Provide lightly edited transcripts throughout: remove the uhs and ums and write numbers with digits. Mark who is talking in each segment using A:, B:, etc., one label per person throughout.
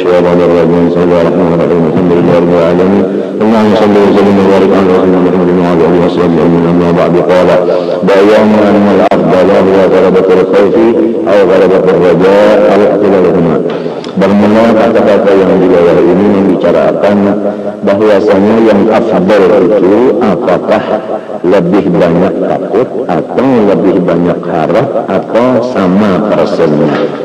A: الشيطان الرجيم بسم الله الرحمن الرحيم الحمد لله رب العالمين اللهم صل وسلم وبارك على رسول محمد وعلى اله وصحبه اجمعين اما بعد قال بيان ان الافضل هو غلبة الخوف او غلبة الرجاء او اختلافهما. Bermula kata-kata yang di bawah ini membicarakan bahwasanya yang afdal itu apakah lebih banyak takut atau lebih banyak harap atau sama persennya.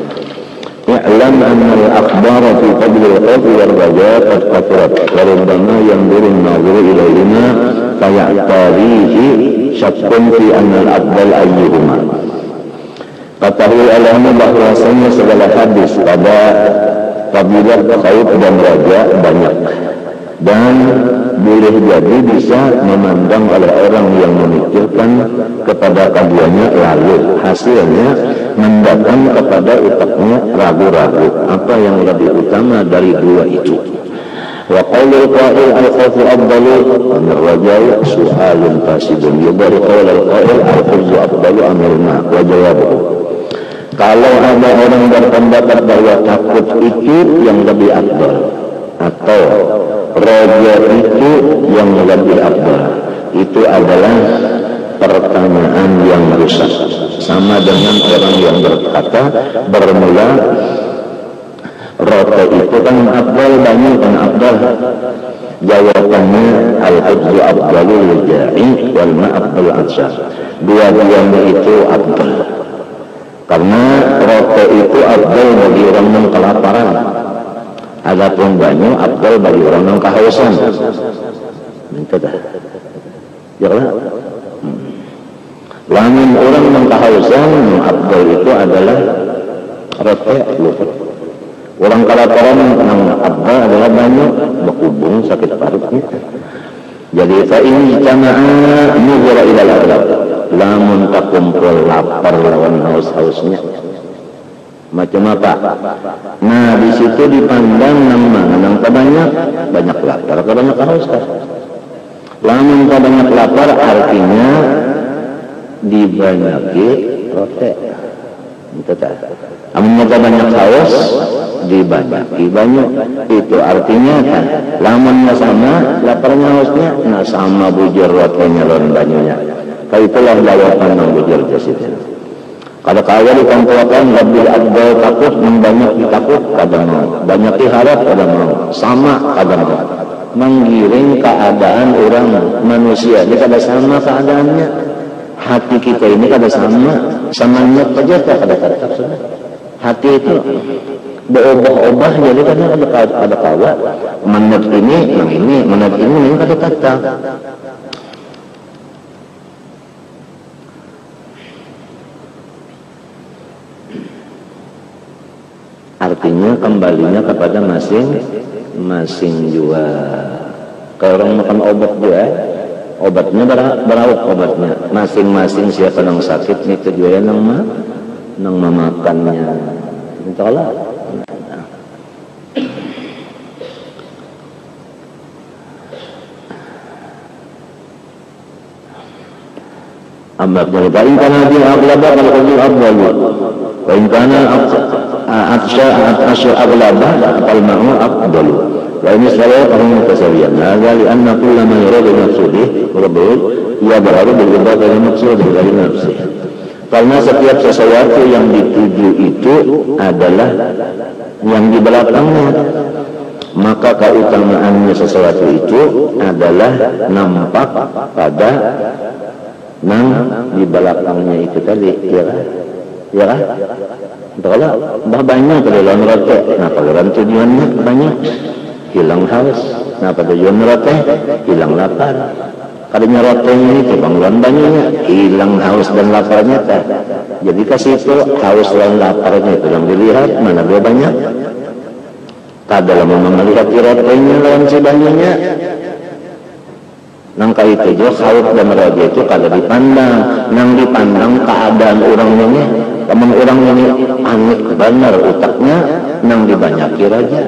A: I'lam anna al-akhbar fi fadl al-khawf wal raja' qad kathurat wa rubbama yanzuru an-nadhiru ilayhima faya'tarihi syakkun fi anna al-afdal ayyuhuma. Ketahui olehmu bahwasanya segala hadis pada fadilah khauf dan raja banyak, dan boleh jadi bisa memandang oleh orang yang memikirkan kepada kajiannya, lalu hasilnya mendatang kepada otaknya ragu-ragu apa yang lebih utama dari dua itu. Wa qaulul qa'il al-khawfu afdalu min ar-raja'i su'alun fasidun yubari qaul al-qa'il al-khawfu afdalu amirna wa jawabuhu. Kalau ada orang berpendapat bahwa takut itu yang lebih afdal atau raja itu yang lebih afdal, itu adalah pertanyaan yang rusak. Sama dengan orang yang berkata bermula rota itu kan afdal, banyak kan afdal. Jawabannya al-hajju afdalul ja'i wal ma'afdal ansar. Dua-duanya itu afdal. Karena rokok itu afdal bagi orang yang kelaparan, adapun banyu afdal bagi orang yang kehausan. Itu dah. Ya kan? Lamun orang yang kehausan, afdal itu adalah rokok. Orang kelaparan yang afdal adalah banyu, berhubung sakit perutnya. Jadi fa in jama'a nuzura ila al-adab. Lamun tak kumpul lapar lawan haus-hausnya macam apa? Nah di situ dipandang nang banyak lapar, banyak haus kan? Lamun banyak lapar artinya dibanyaki rote. Itu tak. Amun banyak haus dibanyaki banyak. Itu artinya kan lamunnya sama, laparnya hausnya, nah sama bujur rotenya lawan banyunya. Itulah jawaban yang bujur jasitnya. Kalau kaya dikumpulkan lebih afdal takut membanyak ditakut kadang mau, banyak diharap kadang mau, sama kadang mau. Menggiring keadaan orang manusia ini kada sama keadaannya. Hati kita ini kada sama niat saja kada sudah. Hati itu berubah-ubah, jadi kadang ada kawa menit ini kada kata. Artinya kembalinya kepada masing-masing jua. Kalau orang makan obat juga, obatnya berawak obatnya. Masing-masing siapa yang sakit itu juga yang memakannya. Entahlah. Amma kalau karena dia aghlabah kalau afdal. Wa in kana atsya aghlabah fal ma'u afdal. Wa ini salah orang mutasawiyan. Hadza li anna kull ma yuradu nafsuhu rabbul ya baru berubah dari maksud dari nafsi. Karena setiap sesuatu yang dituju itu adalah yang di belakangnya. Maka keutamaannya sesuatu itu adalah nampak pada nang di belakangnya itu tadi, ya kan? Entahlah, banyak kalau rokok. Nah, kalau tujuannya banyak, hilang haus. Nah, pada tujuan rokok, hilang lapar. Kadanya rokoknya itu bangguan banyaknya, hilang haus dan laparnya tak. Jadi kasih itu haus dan laparnya itu yang dilihat mana dia banyak. Tak dalam melihat rokoknya lawan si banyaknya. Nangka itu juga khauf dan raja itu kada dipandang, nang dipandang keadaan orangnya. Namun orang ini aneh benar otaknya, nang dibanyaki raja.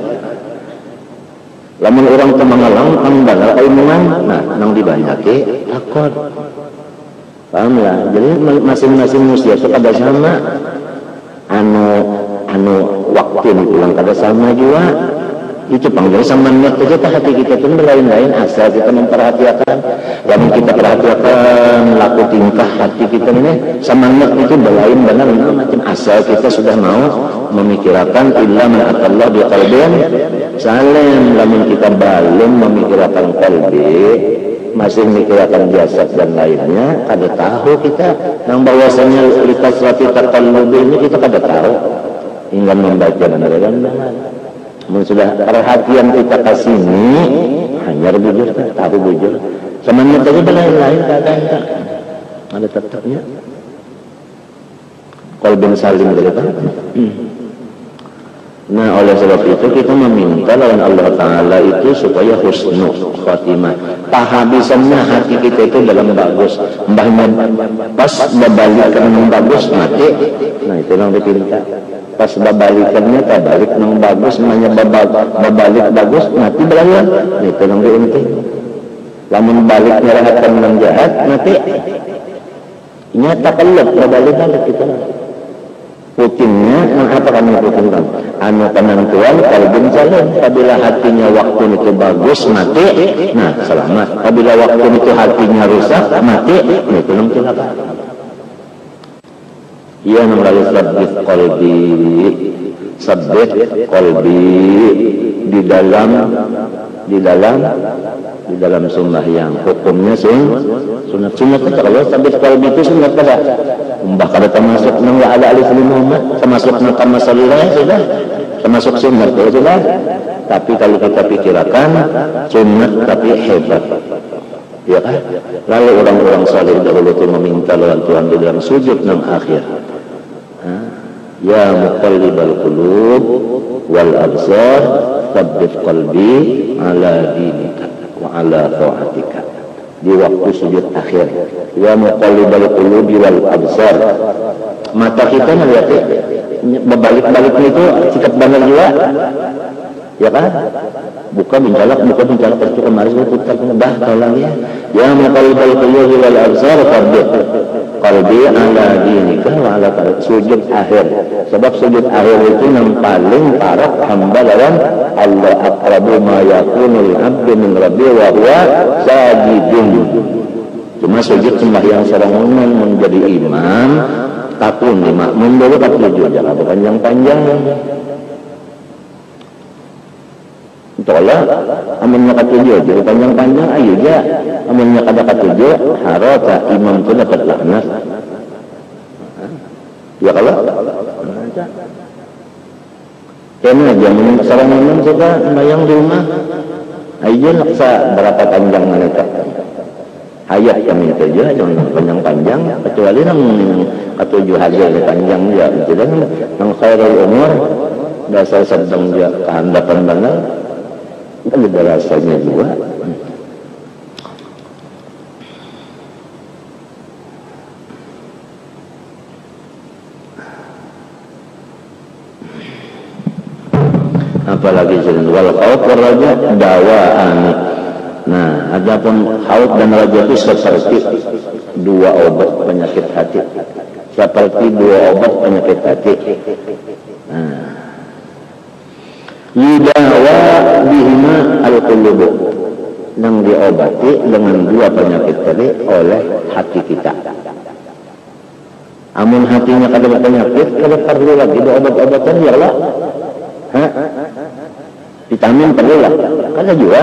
A: Namun orang temangalang kang benar ilmuwan, nah nang dibanyaki takut. Paham lah? Jadi masing-masing manusia itu kada sama. Anu waktu pulang kada sama juga. Itu panggil sama niat saja, hati kita itu berlain-lain asal kita memperhatikan. Yang kita perhatikan laku tingkah hati kita ini sama niat itu berlain benar macam asal kita sudah mau memikirkan illa man atallah bi qalbin salim. Lamun kita belum memikirkan qalbi, masih memikirkan jasad dan lainnya, kada tahu kita yang bahwasanya litas rati taqallubi ini kita kada tahu hingga membaca benar-benar. Sudah perhatian kita ke sini hanya bujur, tahu bujur. Semuanya tadi berlain-lain keadaan tak ada tetapnya. Qalbin salim dari apa? Nah, oleh sebab itu kita meminta lawan Allah Ta'ala itu supaya husnul khatimah. Tahabisannya hati kita itu dalam bagus. Mbahnya pas berbalikan yang bagus mati. Nah, itu yang dipinta. Pas berbalikannya tak balik yang bagus, namanya berbalik bagus mati berlalu. Nah, itu yang diinti. Lamun baliknya rahakan yang jahat mati. Nyata kelep berbalik-balik kita. Putingnya, apa kami putingkan? Anu penentuan qalbin salim. Apabila hatinya waktu itu bagus mati, nah selamat. Apabila waktu itu hatinya rusak mati, nah itu nang celaka. Ya namanya sabbit qalbi di dalam sembahyang. Hukumnya sunat itu kalau sabbit qalbi itu sunat pada mbah kada termasuk nang la ala alif Muhammad, termasuk nang kama sallallahu sudah termasuk sunat itu sudah. Tapi kalau kita pikirkan sunat tapi hebat, ya kan? Lalu orang-orang saleh dahulu itu meminta lawan Tuhan di dalam sujud nang akhir. Ya muqallibal qulub wal absar tsabbit qalbi ala dinika wa ala ta'atika. Di waktu sujud akhir, ya muqallibal qulubi wal absar, mata kita melihat berbalik-balik itu sikap benar juga, ya kan? Buka bincalak itu kemarin saya putar bah tolong ya muqallibal qulubi wal absar tsabbit qalbi ala dinika wa ala ta'atika. Sujud akhir, sebab sujud akhir itu yang paling parah hamba lawan Allah. Aqrabu ma yakunul abdu min rabbi wa huwa sajidun. Cuma sujud sembahyang seorang mukmin menjadi imam takun makmum dulu tak tujuh jangan bukan yang panjang. Tolak amannya katujuh jadi panjang-panjang ayo ja amannya kada katujuh harata imam itu dapat laknat. Ya kalau kena aja seorang imam suka bayang di rumah ayo laksa berapa panjang mereka hayat kami saja jangan panjang-panjang kecuali yang ketujuh haja panjang ya tidak yang khairul umur dasar sedang dia kehandapan benar kan ada rasanya juga. Apalagi wal khauf wal raja dawaan. Nah, adapun khauf dan raja itu seperti dua obat penyakit hati. Seperti dua obat penyakit hati. Nah, yudawa bihima al-qulub, yang diobati dengan dua penyakit tadi oleh hati kita. Amun hatinya kada penyakit, kada perlu lagi obat-obatan ya Allah. Vitamin perlu lah, kada juga.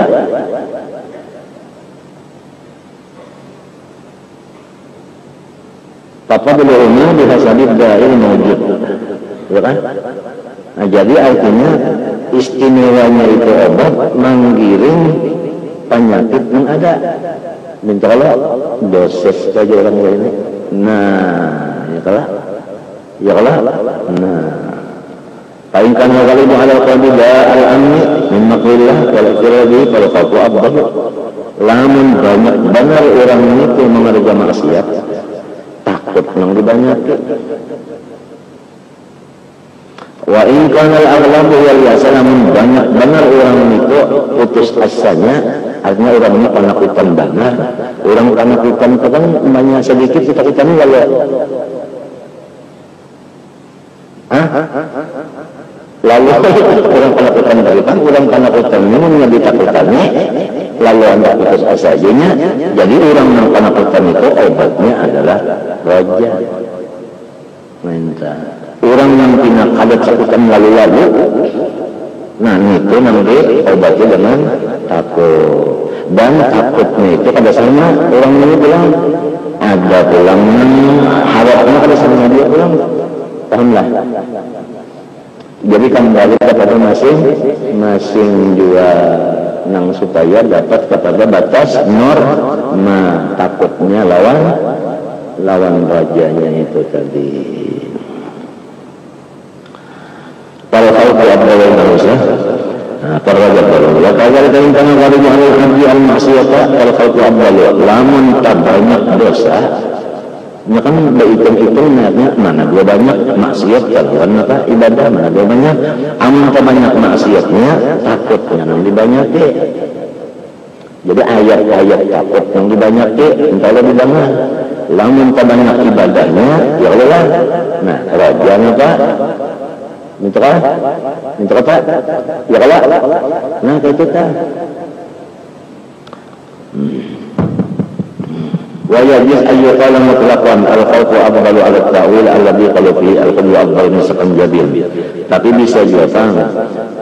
A: Papa belum dihasabid da'il mawjud, ya kan? Nah, jadi artinya istimewanya itu obat menggiring penyakit yang ada. Mintalah dosis saja orang lain. Nah, ya kalah. Nah, paling kan kali itu ada qabida al-amni min maqillah wal ikrabi wal khawfu abdal. Lamun banyak benar orang itu mengerjakan maksiat, takut nang dibanyakin. Wa in kana al-aghlabu wal yasalam, banyak benar orang itu putus asanya, artinya orang ini penakutan benar. Orang penakutan kadang banyak sedikit ketakutan walau lalu orang penakutan beriman, orang penakutan ini menjadi takutannya, lalu anda putus asa aja. Jadi orang yang penakutan itu obatnya adalah raja. Minta orang yang tidak ada takutan lalu-lalu, nah itu nanti obatnya dengan takut. Dan takutnya itu pada sama orang ini bilang ada pulang harapnya pada sama dia pulang, pahamlah. Jadi kembali kepada masing-masing juga nang supaya dapat kepada batas norma takutnya lawan rajanya itu tadi. Para khalqu abdalul manusia, para raja baru. Ya kalau kita tentang kali haji al-maksiyata, para khalqu abdalul lamun tak banyak dosa. Ya kan hitung-hitung mana dua banyak maksiat kan apa ibadah mana dua banyak amun banyak maksiatnya takutnya yang dibanyaki. Jadi ayat-ayat takut yang dibanyaki entah lebih banyak. Lamun banyak ibadahnya ya Allah. Nah rajanya Pak minta apa ya Allah. Nah kayak itu kan. ويجوز أن يقال مطلقا الخوف أفضل على التأويل الذي قال فيه الخوف أفضل من سكن jabin. Tapi bisa juga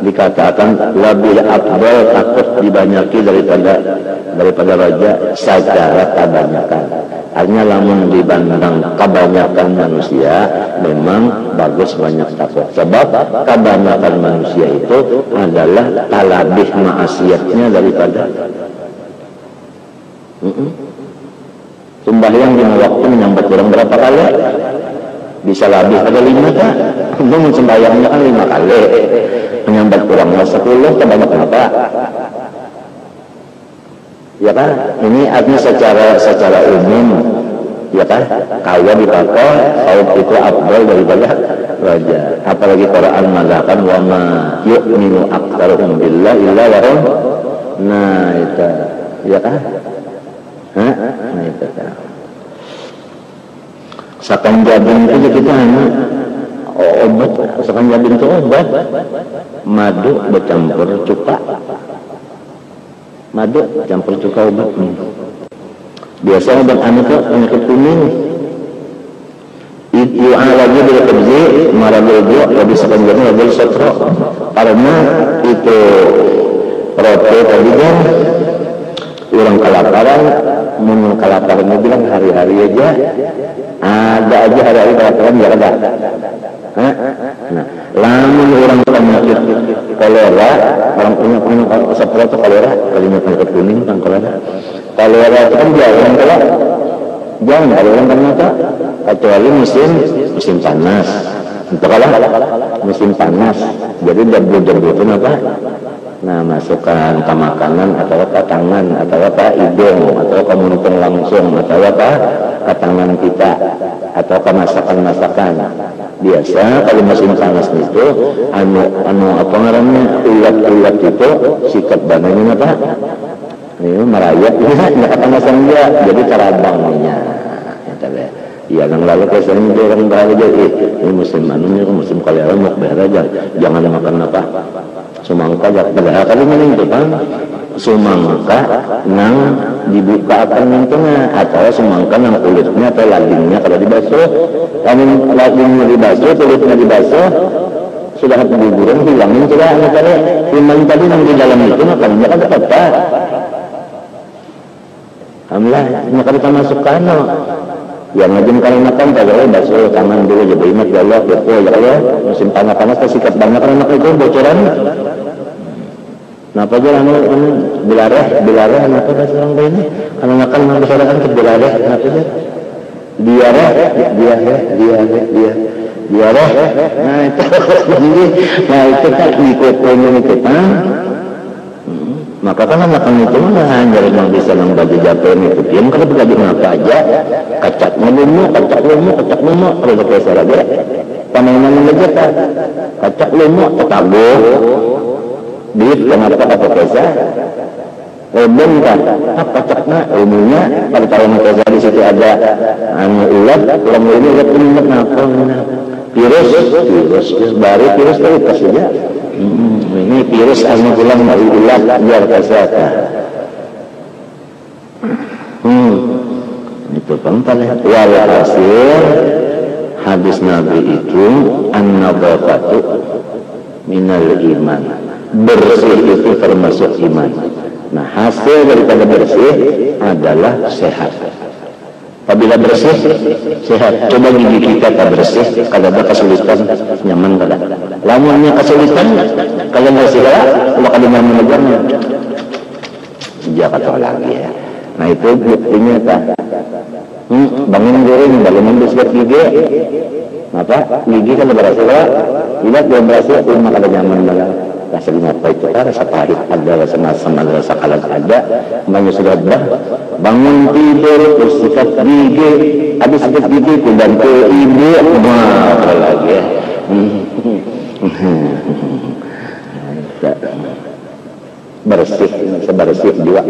A: dikatakan lebih afdal takut dibanyaki daripada raja secara kebanyakan. Artinya lamun dibandang kebanyakan manusia memang bagus banyak takut. Sebab kebanyakan manusia itu adalah talabih maksiatnya daripada sembahyang lima waktu menyambat orang berapa kali? Bisa lebih ada 5 tak? Untuk sembahyangnya kan 5 kali. Menyambat kurangnya 10, terbanyak apa? Ya kan? Ini artinya secara umum, ya kan? Kaya dipakai, khauf itu afdal daripada raja. Apalagi Quran mengatakan wa ma yu'minu aktsaruhum billahi illa wa hum. Nah itu, ya kan? Nah itu kan. Sakan jabin itu kita obat, sakan jabin itu obat. Madu bercampur cuka. Madu campur cuka obat nih. Biasa obat anu tuh penyakit kuning. Itu lagi bila kerja marabogo lebih sakan jabin lebih sotro. Karena itu roti tadi kan. Orang kelaparan, mun kelaparan bilang hari-hari aja, ada aja hari-hari kelaparan ya ada. Nah, lamun orang penyakit kolera, orang punya seperti itu kolera, kalinya penyakit kuning kan kolera. Kolera itu kan jangan kalau orang ternyata kecuali musim panas. Itu kalau musim panas, jadi debu-debu itu apa? Nah masukkan ke makanan atau ke tangan atau ke hidung atau ke muntung langsung atau ke tangan kita atau ke masakan-masakan. Biasa kalau musim panas itu anu apa namanya ulat-ulat itu sikat badannya apa? Ini merayap ya kepanasan dia jadi terabangnya. Ya yang lalu kesannya dia orang bahaya jadi ini musim anunya musim kolera mau bahaya jangan makan apa sumangka padahal kali mana itu kan sumangka nang dibuka akan mintungnya atau sumangka nang kulitnya atau ladingnya kalau dibasuh kalau ladingnya dibasuh kulitnya dibasuh sudah guguran hilangin sudah makanya iman tadi nang di dalam itu makannya kan tetap alhamdulillah maka kita masukkan yang ngajin kali makan kalau basuh tangan dulu jadi ingat ya Allah betul ya Allah musim panas tersikat banyak anak itu bocoran kenapa aja bilareh kenapa bahasa orang ini kalau makan masyarakat ke bilareh kenapa aja diareh nah itu kan ngikutin itu kan maka kan makan itu hanya yang bisa membagi japen itu diam kalau begitu apa aja kacak lumu kalau pakai saja panengan aja kacak lumu tetago duit kenapa pakai pesa Rebon kan kacaknya ilmunya pada tahun pesa di situ ada anu ulat kurang ini ulat ini kenapa virus baru virus tadi saja. Ini virus anu bilang dari ulat biar kesehatan. Itu kan walhasil hadis Nabi itu an-nadhafatu minal iman, bersih itu termasuk iman. Nah, hasil daripada bersih adalah sehat. Apabila bersih, sehat. Coba gigi kita tak bersih, kalau ada kesulitan, nyaman tak? Lamunnya kesulitan, kalau bersih kalau ada nyaman aja, jangan tahu lagi ya. Nah itu buktinya tak. Bangun goreng, bangun biskuit gigi. Apa? Gigi kan berhasil lah. Lihat belum berhasil, cuma kada nyaman malah. Rasa apa itu? Rasa pahit ada, rasa masam ada, rasa kalat ada. Banyak sudah dah. Bangun tidur, terus sikat gigi. Habis sikat gigi, dan ke ibu. Wah, lagi ya. Bersih, sebersih dua.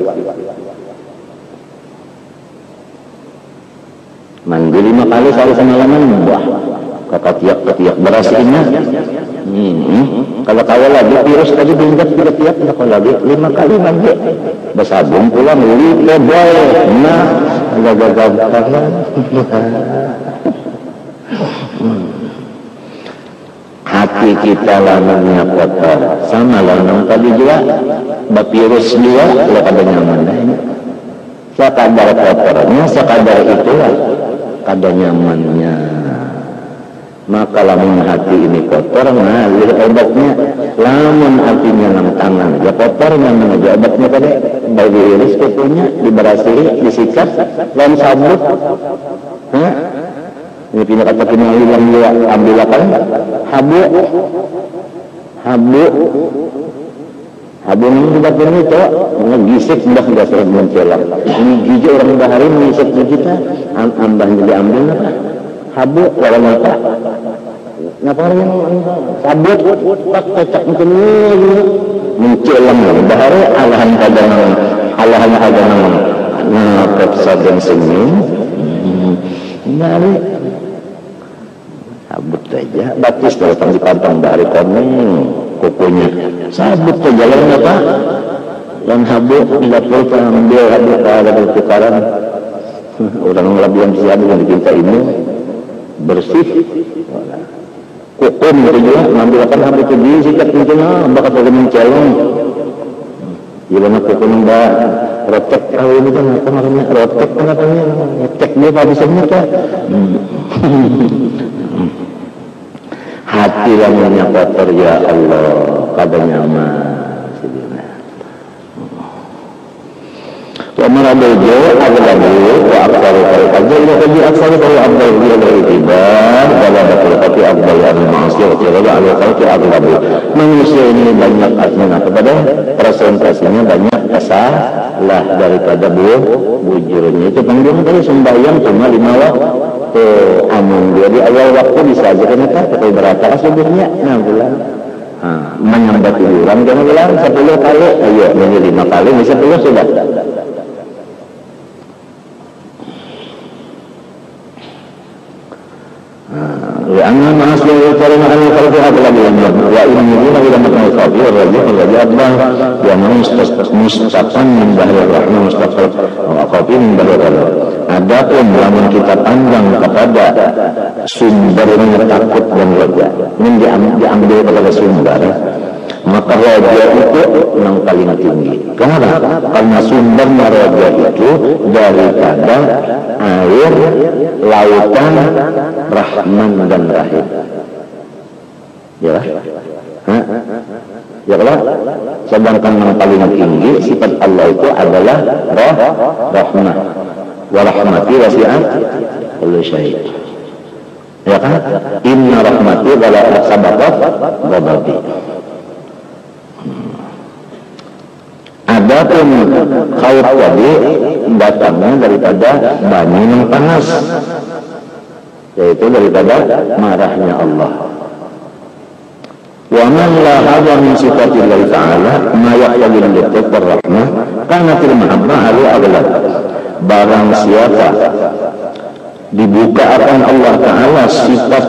A: Mandi 5 kali sehari semalaman, wah, ketiak berasihinnya. Kalau kawal lagi virus tadi bingat ketiak, kalau lagi 5 kali mandi, bersabun pulang, lipe boy, nah, agak-agak. Hati kita lamanya kotor, sama lamanya tadi juga, virus juga, kalau ada nyaman. Sekadar kotornya, sekadar itulah kadar nyamannya. Maka lamun hati ini kotor, ngalir obatnya. Lamun hatinya nang tangan aja kotor, nang aja obatnya tadi. Bagi iris kukunya diberasihi, disikat, lalu sabut. Ini pindah kata kini hilang juga, ambil apa? Habu ini batin itu ngegisik dah dasar mencelak. Ini gigi orang bahari mengisik kita, ambah diambil apa? Habu lawan apa? Ngapa yang sabut tak cocok mungkin mencelang bahari alahan kadangan nah kesadan sini dari sabut saja batis datang di pantang dari komeng kukunya sabut ke jalan apa dan habu tidak perlu ambil habu ada bertukaran orang ngelabian siapa yang dipinta ini bersih kukum itu juga ngambil akan habu itu disikat mungkin bakal pada mencelong gimana kukum mbak rotek ini kan apa namanya rotek kan katanya ngetek dia habisnya kan hati yang kotor ya Allah kadanya mah wa maradojo aglabu wa aksaru karikaja ila kaji aksaru kaya abdal bila beritibar wala betul tapi abdal yang ma'asir wala al-khalqi aglabu manusia ini banyak asmana kepada presentasinya banyak kesalah daripada bujurnya itu panggilan tadi sembahyang cuma 5 waktu amun dia di awal waktu bisa aja kan pakai berapa subuhnya nah bilang menyambat tiduran kan bilang 10 kali ayo ini 5 kali bisa 10 sudah لأن الناس لا يقترن على الخلق أغلب الأمر وإن يريد إلى مكان الخفي الرجيع الذي أكبر ومن مستقا من بحر الرحمة مستقر وأخفي من بحر الرحمة. Adapun namun kita pandang kepada sumbernya takut dan raja ini diambil kepada sumber maka raja itu yang paling tinggi. Kenapa? Karena sumbernya raja itu daripada air lautan Rahman dan Rahim. Ya, ya kalau sedangkan yang paling tinggi sifat Allah itu adalah rahmah. Wa rahmati wasi'at kulli syai'. Ya kan? Inna rahmati wala sabaqat ghadabi. Adapun khauf tadi datangnya daripada bani yang panas, yaitu daripada marahnya Allah. Wa man la hadha min sifatillahi ta'ala ma yaqtabi al-lutf war rahmah kana fil mahabbah ali aghlab. Barang siapa dibuka akan Allah Ta'ala sifat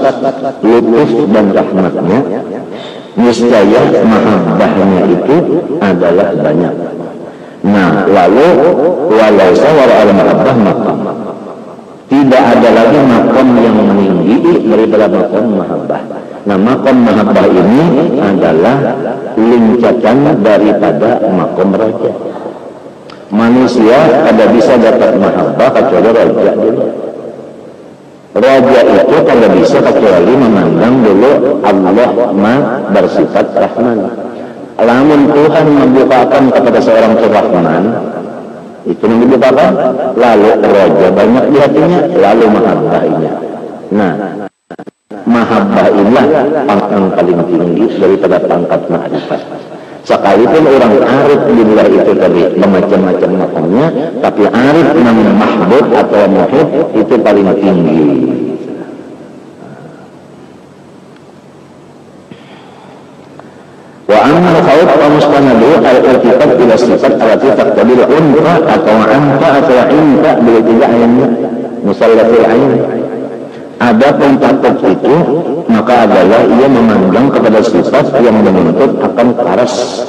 A: lutuf dan rahmatnya, niscaya mahabbahnya itu adalah banyak. Nah, lalu walaysa wara'al mahabbah maqam, tidak ada lagi makom yang meninggi daripada makom mahabbah. Nah, makom mahabbah ini adalah lincatan daripada makom raja. Manusia ada bisa dapat mahabbah kecuali raja dulu. Raja itu kalau bisa kecuali memandang dulu Allah bersifat Rahman. Lamun Tuhan membukakan kepada seorang Rahman, itu yang dibukakan, lalu raja banyak di hatinya, lalu mahabbahnya. Nah, mahabbah inilah pangkat paling tinggi daripada pangkat ma'rifat. Sekalipun orang arif di luar itu tadi macam-macam makamnya, tapi arif yang mahbub atau muhib itu paling tinggi. Wa amma khawf wa mustanadu al-iltifat ila sifat allati taqtabil unfa atau anta atau inta bila tidak ayatnya musallatul ain. Adapun takut itu maka adalah ia memandang kepada sifat yang menuntut akan paras.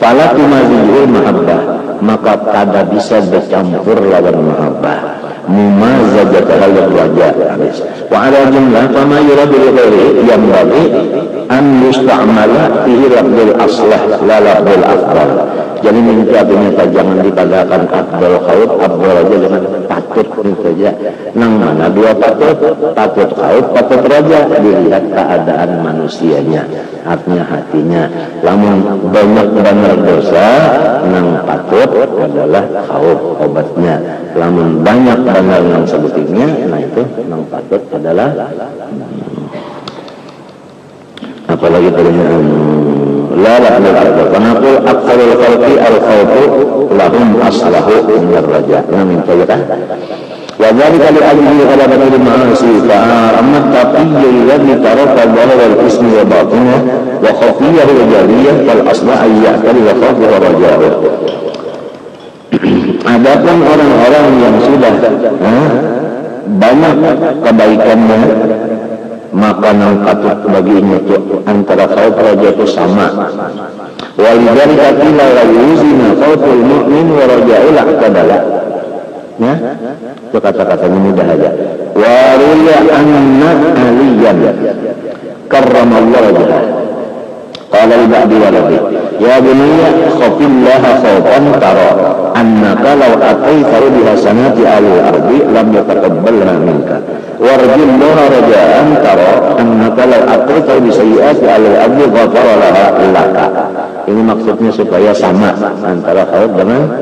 A: Fala tumazi'ul mahabbah, maka kada bisa bercampur lawan mahabbah. Mumazajat halal wajah. Wa ala jumlah fama yuradul ghairi yang bagi an yusta'mala fihi lafzul aslah la lafzul afdal. Jadi minta ternyata jangan dipadakan afdal khaut, afdal raja dengan patut saja. Nang mana dua patut khaut, patut raja, dilihat keadaan manusianya, hatinya. Lamun banyak benar dosa, nang patut adalah khaut obatnya. Lamun banyak benar nang sebetulnya, nah itu nang patut adalah apalagi pertanyaan la lafzul fanaqul aktsarul khalqi al-khawfu lahum aslahu min ar-raja. Namin tayyibah wa dzalika li ajli ghalabatil ma'asi fa amma taqiyyu alladhi taraka dhahir al-ismi wa batinah wa khafiyah al-jaliyah fal asla ayyakal wa khawfu wa raja'u. Adapun orang-orang yang sudah banyak kebaikannya, maka nang katut baginya itu antara khauf raja itu sama. Walidzalika qila la yuzina khauful mu'min wa raja'ul aqdala. Ya, itu kata-katanya mudah aja. Wa ruya anna aliyan karramallahu wajhahu. Qala al-ba'di waladi ya bunayya khafillaha khawfan tara annaka law ataitahu bihasanati al-ardi lam yataqabbalha minka warjullaha raja'an tara annaka law ataitahu bisayyi'ati al-ardi ghafara laha laka. Ini maksudnya supaya sama antara khawf dengan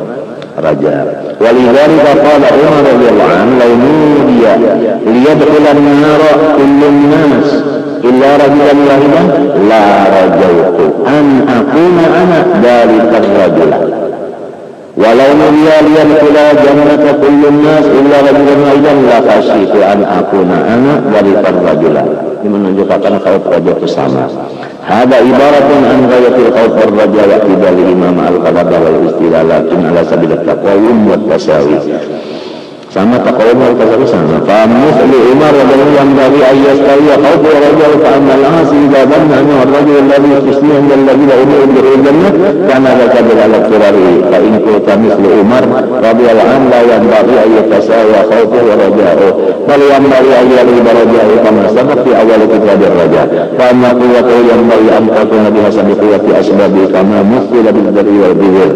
A: raja. Walidzalika qala Umar radhiyallahu anhu law nudiya liyadkhulan nara kullun nas illa rajulan wahidan la rajautu an akuna ana dalikar rajula walau nudiya liyadkhula jannata kullun nas illa rajulan wahidan la khasyitu an akuna ana dalikar rajula. Ini menunjukkan khauf raja itu sama. Hada ibaratun an ghayatil khauf ar-raja wa qibali imam al-qadada wal istilalatun ala sabil taqawum wa tasawi. Sama taqawum wa tasawi sama. Fa mithlu Umar radhiyallahu anhu dari ayyastawi khauf ar-raja fa amal hasi dadan anna ar-rajul alladhi yusni inda alladhi la umur bil jannah kana rajul ala qirari fa in kunta mithlu Umar radhiyallahu anhu la yanbaghi an yatasawa khauf ar-raja'u bal yanbaghi an yariba raja'u kama sabaq fi awal kitab ar-raja fa anna quwwatu yanbaghi an takuna bihasabi quwwati asbabi kama muthila bil dari wal bihir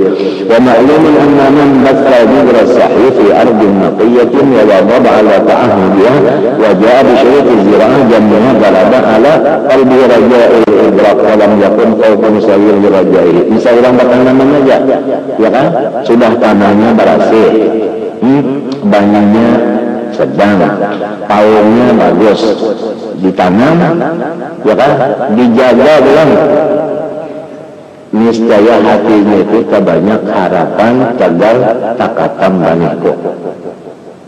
A: wa ma'lumun anna man basra jibra sahih fi ardin naqiyatin wa wadaba ala ta'ahudiyah wa ja'a bi syurut az-zira'ah jammuha balada ala qalbi raja'il idrak wa lam yakun khawfun sawir raja'i. Misal orang bertanam aja ya kan, sudah tanahnya berhasil, banyaknya sedang, tahunnya bagus, ditanam ya kan, dijaga belum, niscaya hatinya itu kebanyak harapan tegal takatam baniko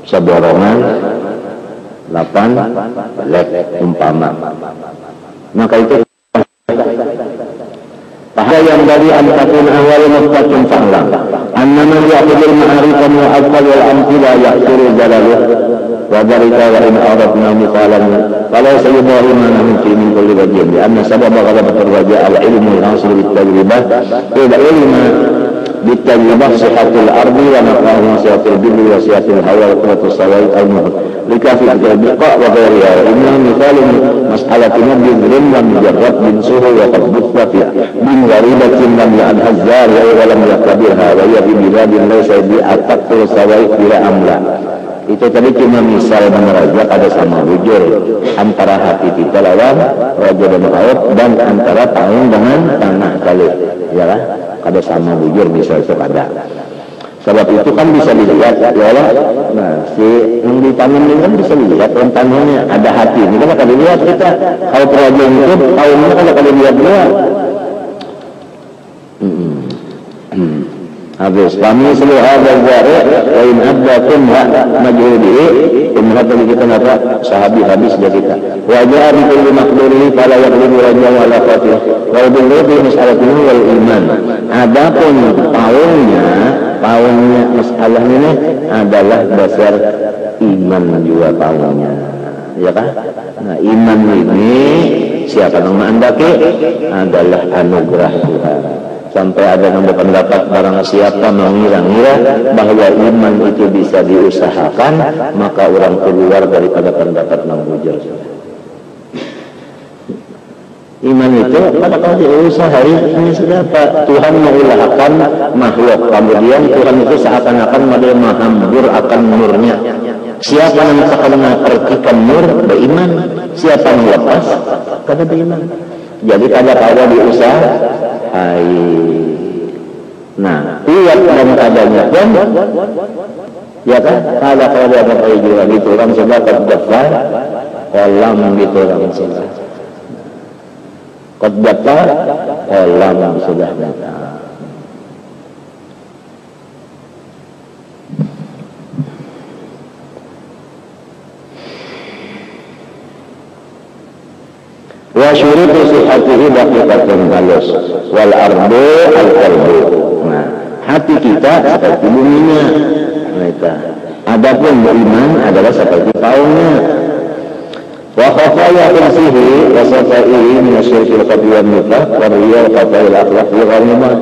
A: seborongan 8 lek umpama, maka itu Pada yang dari antakun awal muqtatun fa'lam anna man ya'khudul ma'arifan wa aqwal wal amthila yahsuru jalaluh wa dhalika wa in aradna mithalan fala sayyidahu ma namti min kulli wajhin li anna sababa ghalabatir raja' al-ilmu al-hasil bit-tajribah ila ilma بالتجربة صحة الأرض ونقاها صحة البر وصحة الهواء وقوة الصوائب المهر لكافة البقاء وغيرها وإنها مثال مسألة بذر ومجرد من سهو وقد بثت من غريبة لم يعنها الزارع ولم يقبلها وهي في بلاد ليس بأتقر الصوائب بلا أملا. Itu tadi cuma misal meneraja pada sama bujur antara hati kita lawan raja dan laut dan antara tahun dengan tanah kali ya lah ada sama bujur misal sepada sebab itu kan bisa dilihat ya Allah. Nah si yang ditanam ini kan bisa dilihat orang tanahnya ada hati ini kan akan dilihat kita kalau raja itu tahunnya kan akan dilihat dia. Habis kami seluruh hadal zari wa in abdakum majhudi in hadal kita napa sahabi habis dia kita wa ja'a bi kulli maqdurihi fala yaqdiru raja wa la fatih wa bi mas'alatihi wal iman. Adapun paunnya masalah ini adalah dasar iman juga paunnya ya kan. Nah iman ini siapa yang menghendaki adalah anugerah Tuhan. Sampai ada yang berpendapat barang siapa mengira-ngira bahwa iman itu bisa diusahakan, maka orang keluar daripada pendapat membujur. Iman itu pada kalau diusaha ini sudah Pak Tuhan mengulahkan makhluk, kemudian Tuhan itu seakan-akan menghambur akan nurnya. Siapa yang akan mengertikan nur beriman, siapa yang lepas karena beriman. Jadi kada diusaha. Nah, lihat dalam keadaannya pun, ya kan? Kalau dia pakai juga gitu, orang sudah terdaftar, kolam gitu orang sudah. Terdaftar, kolam sudah datang. Wa syurutu sihatihi daqiqatun halus wal ardu al qalbu. Nah, hati kita seperti buminya. Adapun iman adalah seperti paungnya. Wa khafaya nafsihi wa safaihi min asyirkil khafi wan nifaq wa riyal khafail akhlaq wa ghanimah.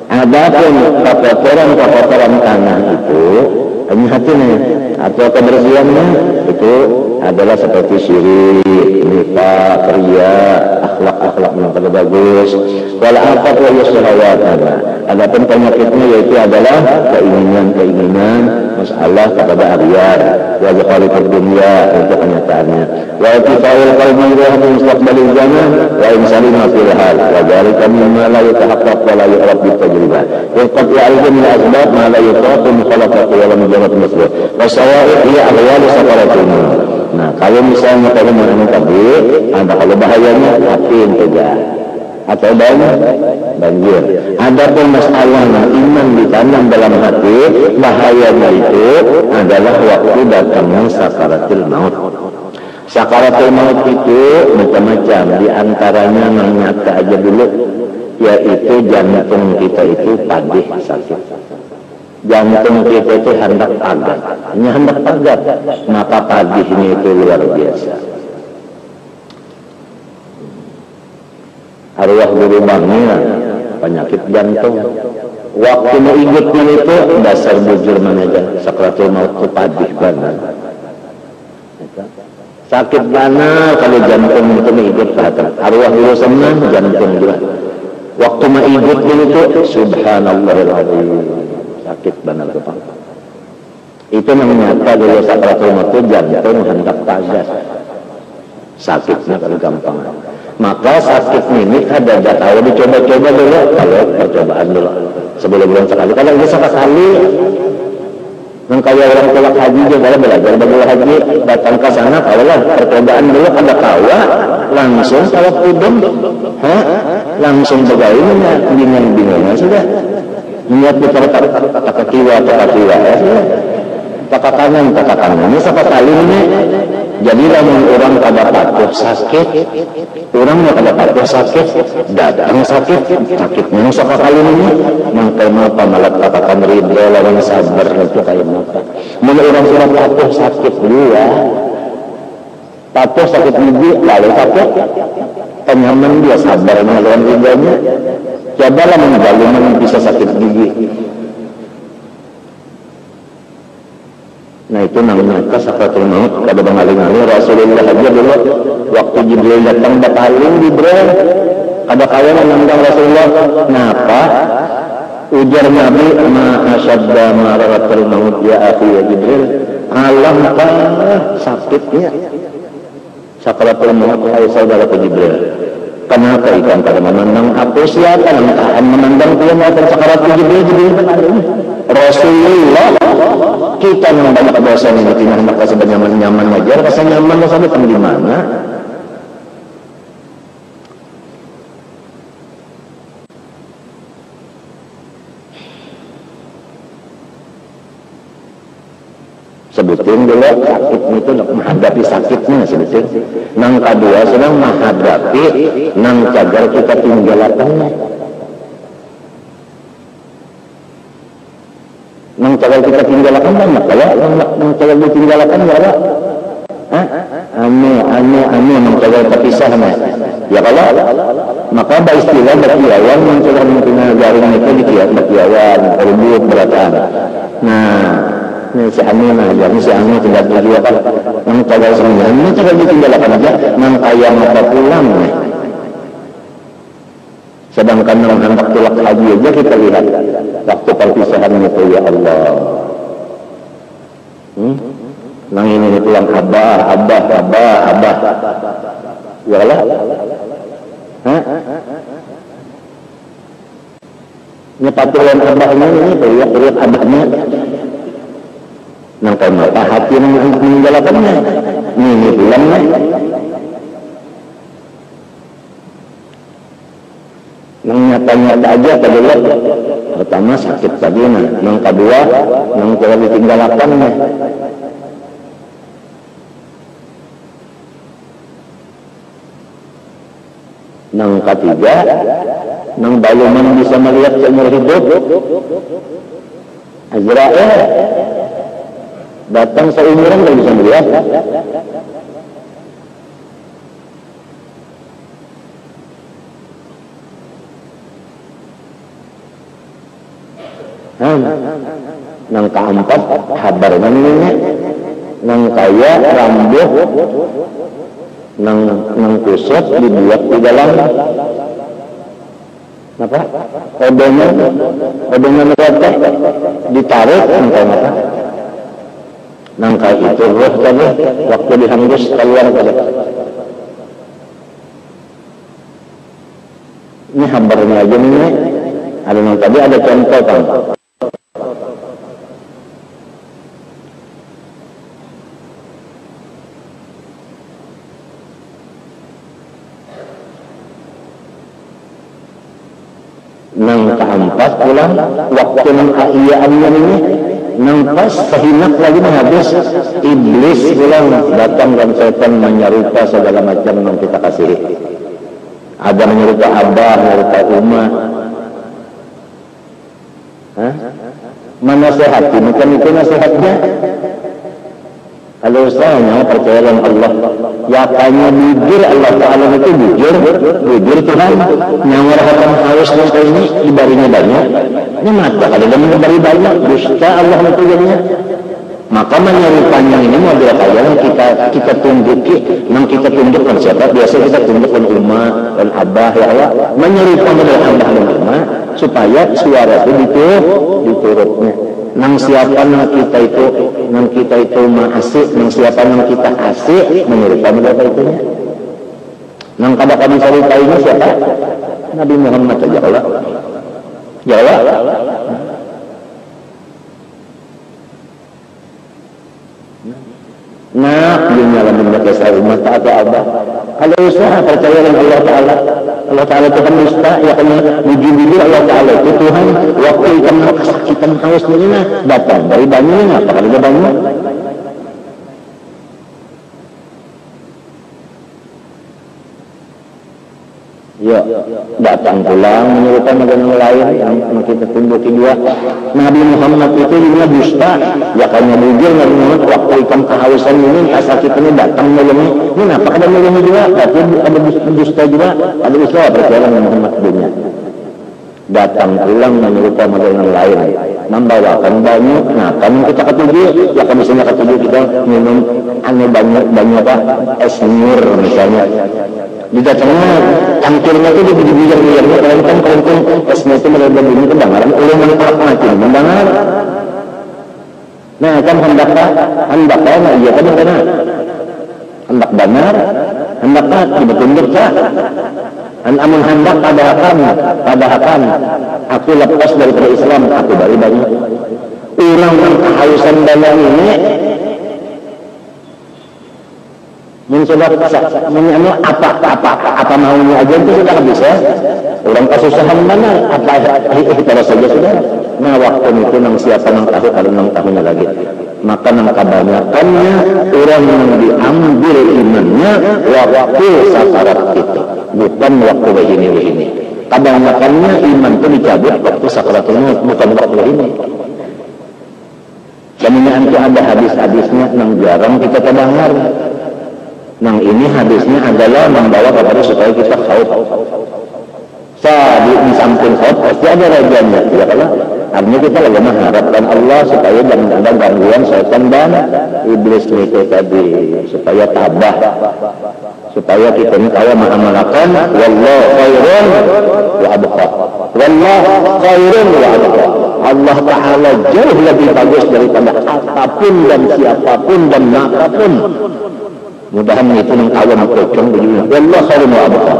A: Adapun kotoran tanah itu hanya hatinya atau kebersihannya itu adalah seperti syirik, nifaq, riya, akhlak yang tidak bagus. Wal afat wa yashahawat. Adapun penyakitnya yaitu adalah keinginan masalah kepada ariyat, wa zakharul dunya untuk kenyataannya. Wa tifa'ul qalbi wa mustaqbalil zaman wa insalima fil hal. Wa dzalika mimma la yatahaqqaq wa la yu'raf bi tajribah. Wa qad ya'rifu min asbab ma la yutaqu mukhalafatu wa la mujarrad masbab. Wa sawa'iq hiya aghwal sakaratul maut. Nah, kalau misalnya pada mana tadi, ada kalau bahayanya hati tegak atau banjir. Adapun masalah iman ditanam dalam hati, bahayanya itu adalah waktu datangnya sakaratul maut. Sakaratul maut itu macam-macam, diantaranya nyata aja dulu, yaitu jantung kita itu padih sakit. Jantung kita itu hendak padat, ini hendak padat, maka padihnya itu luar biasa. Arwah berubahnya penyakit jantung. Waktu mau igutnya itu dasar bujur manajer sakratul maut itu padih banget. Sakit banget kalau jantung itu mengikut kata. Arwah dulu senang jantung juga. Waktu mau igutnya itu subhanallahirrahmanirrahim. Sakit benar Pak. Itu menyata dulu sakratul maut itu jantung hendak padat. Sakitnya kalau gampang. Maka sakit ini ada tahu dicoba-coba dulu, kalau percobaan dulu sebelum bulan sekali. Kalau bisa sekali, dan kayak orang tolak haji juga belajar bagaimana haji datang ke sana, kalau percobaan dulu ada kawa langsung kalau kudung, langsung begayanya bingung-bingungnya sudah. Niat putar kata kiwa ya sudah. katakannya ini sakakalinnya. Jadi lamun orang kada patuh sakit, orang kada patuh sakit, datang sakitnya sakakalinnya, mangkai mau pamalat katakan ridho lawan sabar itu kayak apa? Mun orang sudah patuh sakit dua, patuh sakit gigi lalu sakit, penyaman dia sabar lawan ridhonya. Cobalah menggaluman bisa sakit gigi. Nah itu namanya sakaratul maut. Kada bangaling-aling Rasulullah aja dulu waktu Jibril datang bakaling Jibril kada kaya menandang Rasulullah. Kenapa? Ujar Nabi, ma asyadda mararatul maut ya akhi ya Jibril. Alangkah sakitnya sakaratul maut hai saudaraku Jibril. Kenapa ikan kada memandang aku siapa yang tahan memandang dia maupun sakaratul Jibril bakaling Rasulullah. Kita yang banyak dosa ini tinggal hendak kasih nyaman wajar, rasa nyaman rasa datang di mana? Sebutin dulu sakitnya itu menghadapi sakitnya sebutin. Nang kedua sedang menghadapi nang cagar kita tinggalkannya. Nang cagal kita tinggalkan banyak kalau nang cagal ditinggalkan berapa? Ane nang cagal terpisah ya kalau maka ada istilah berkiawan nang cagal mentina jaring itu dikiat berkiawan ribut beratan. Nah ini si ane aja, ini si ane tinggal berdua kan nang cagal semuanya ini cagal ditinggalkan aja nang kaya mata pulang sedangkan nang hendak tulak haji aja kita lihat waktu perpisahan itu ya Allah. Nang ini pulang abah. Ya Allah. Ini patulan abahnya ini periuk abahnya. Nang kaya hati nang meninggalkannya. Ini pulangnya. Nang nyata-nyata aja kedua pertama sakit tadi nang kedua nang telah ditinggalkannya nang ketiga nang baluman bisa melihat seumur hidup Azrail datang seumuran gak bisa melihat. Nang keempat kabar maningnya nang kaya rambuh nang kusut dibuat di dalam apa odongan rata ditarik nang kaya itu roh tadi waktu dihanggus keluar tadi. Ini kabarnya aja nih ada yang tadi ada contoh kan. Nang keempat pulang waktu nang kaiyaannya ini nang pas sehinak lagi habis iblis pulang datang dan setan menyerupa segala macam yang kita kasih. Ada menyerupa abah, menyerupa umah. Mana sehat? Bukan itu nasihatnya. Kalau saya percaya dengan Allah, ya tanya jujur Allah Ta'ala itu jujur Tuhan. Nyawar hatam harus sampai ini ibarinya banyak. Ini mata kalau dia memberi banyak, dusta Allah itu jadinya. Maka menyerupanya ini model kaya kita tunjuki, nang kita tunjukkan siapa? Biasa kita tunjukkan umat dan abah ya Allah. Menyerupa model abah dan umat supaya suara itu diturutnya. Nang siapa nang kita itu asik, nang siapa nang kita asik menyerupa model itunya. Nang kadang-kadang cerita ini siapa? Nabi Muhammad saja Allah. Ya Allah. Nah, dunia dalam berkesah umat atau apa? Kalau usaha percaya dengan Allah Ta'ala, Allah Ta'ala itu kan dusta, ya kan jujur Allah Ta'ala itu Tuhan. Waktu ikan kesakitan haus ini datang dari Banyunya, apa kali Banyu? Ya, datang pulang menyerupai negara lain yang kita tunjuki juga. Nabi Muhammad itu juga dusta. Ya karena bujur Nabi Muhammad waktu ikan kehausan ini kesakitan datang melemah. Ini apa ada melemah juga? Tapi ada dusta juga. Ada dusta percaya Muhammad dunia. Datang pulang menyerupai negara lain, membawakan banyak. Nah, kami kita ketujuh, ya kami sini ketujuh kita minum aneh banyak apa? Es nur misalnya. Di datangnya cangkirnya itu dibijak-bijaknya, karena kan keuntung esnya itu mereka bunyi kedengaran oleh manfaat macam mendengar. Nah, kan hendaklah, nah iya kan benar. Hendak benar, hendaklah dibetul-betul tak. Amun hendak pada akan aku lepas daripada Islam, aku dari banyak orang yang kehausan dalam ini mencoba apa maunya aja itu sudah bisa. Orang kesusahan mana apa kita saja sudah. Nah waktu itu nang siapa nang tahu kalau nang tahunya lagi. Maka nang kebanyakannya orang yang diambil imannya waktu sakarat itu, bukan waktu begini. Kebanyakannya iman itu dicabut waktu sakaratul maut, bukan waktu ini. Dan ini nanti ada hadis-hadisnya nang jarang kita dengar. Nang ini hadisnya adalah membawa kepada supaya kita khauf. Di samping khauf pasti ada rajanya, ya kalau artinya kita lagi mengharapkan Allah supaya jangan ada gangguan setan dan iblis itu tadi, supaya tabah, supaya kita ini kaya mengamalkan wallahu khairun wa abqa. Wallahu khairun wa abqa. Allah Ta'ala jauh lebih bagus daripada apapun dan siapapun dan apapun. Mudahan itu yang kawan berkong begini. Allah khairun wa abqa.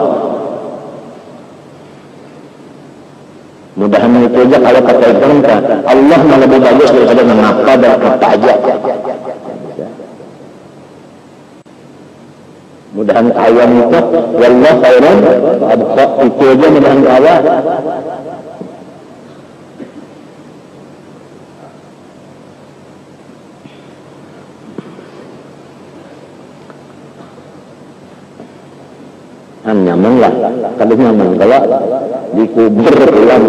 A: Mudahan itu aja kalau kata perintah Allah lebih bagus daripada mengapa dan apa aja. Mudahan kawan itu Allah khairun wa abqa. Itu aja mudahan kawan. Nyaman lah, kalau nyaman kalau dikubur ulang,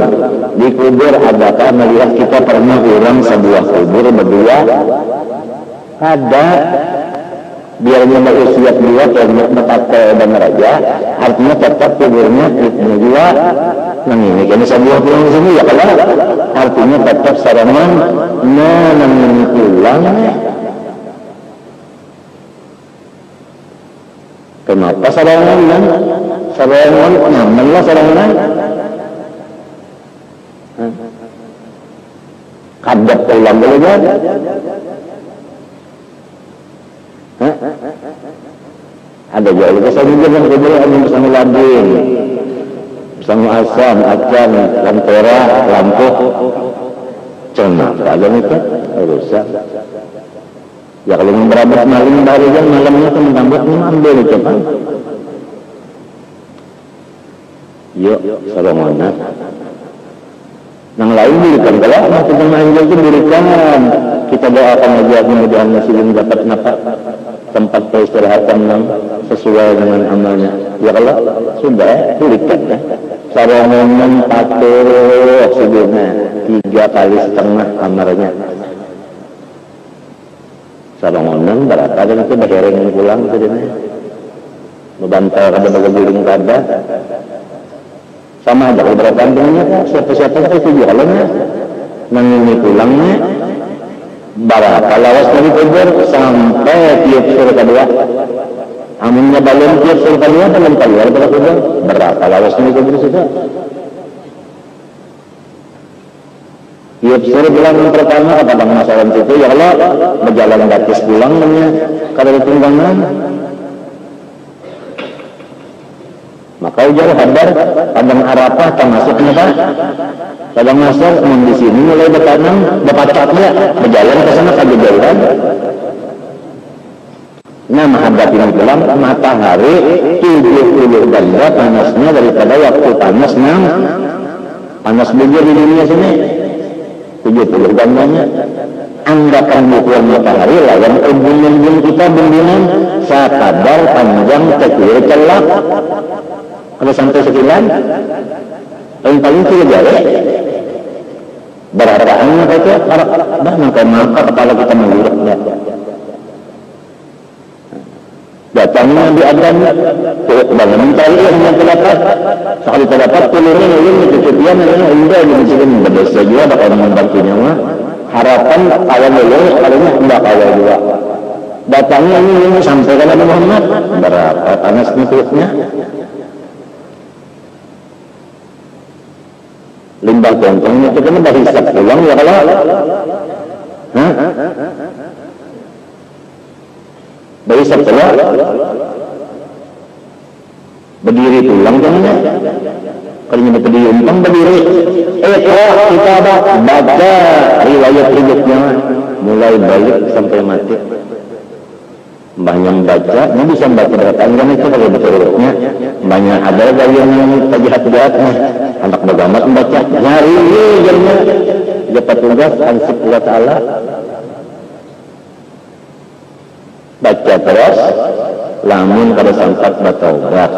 A: dikubur adakah melihat kita pernah ulang sebuah kubur berdua? Ada, biarnya usia beliau yang berkata dan raja, artinya tetap kuburnya berdua. Nah ini kan sebuah pulang di sini ya kalau artinya tetap sarangan, namanya pulang. Kenapa sarangan? Sarangan nyaman lah sarangan. Kadap pulang dulu kan? Ada jauh kita juga kan kemudian bersama labing, bersama asam, acan, lantera, lampu, cenah. Kalau itu rusak. Ya kalau berabad maling baru kan malamnya kan menambah ambil itu kan. Yuk, salongan. Yang lain berikan kalau masih mengambil itu berikan. Kita doakan aja mudah-mudahan muslim dapat tempat peristirahatan yang sesuai dengan amalnya. Ya kalau sudah berikan ya. Salongan patuh sebelumnya 3,5 kali kamarnya. Salongonan berapa dan itu berhereng pulang ke sini membantar kada bagaguling kada sama ada beberapa kandungnya siapa-siapa itu jualannya nang ini pulangnya berapa lawas dari kubur sampai tiap sur kedua amunnya balon tiap sur kedua belum keluar dari kubur berapa lawas dari kubur sudah. Tiap sore bilang pertama kepada masalah itu ya Allah berjalan gratis pulangnya kalau ditunggangan maka ujar hadar padang Arafah termasuknya Pak padang masuk di sini mulai bertanam berpacatnya berjalan ke sana saja jauhan. Nah menghadapi ini bilang matahari 70 derajat panasnya daripada waktu panas bujur di dunia sini. 70 gambarnya. Anggakan buku matahari lawan ubun kita bumbunan sakadar panjang kecil celak. Kalau sampai sekilan, paling kecil jari. Berapaan mereka? Maka kepala kita mengurut ya. Datangnya di Adam, bangun mencari yang terdapat. Sekali terdapat telurnya ulun kecukupian adalah indah yang bisa berdosa juga bakal membantunya mah. Harapan kawan ulun kalinya hendak kawan juga. Datangnya ini sampai ke Nabi Muhammad berapa panas nutupnya. Limbah kontongnya itu kan dari hisap pulang ya kalau. Dari setelah berdiri tulang kan kalau nyebut berdiri umpang berdiri kita baca riwayat hidupnya mulai balik sampai mati banyak baca ini bisa baca berapa kan itu kalau betul-betulnya banyak ada yang tajihat-tajihatnya anak bagamat membaca nyari jadinya dia petugas ansip Allah Ta'ala baca terus lamun kada sampai bertaubat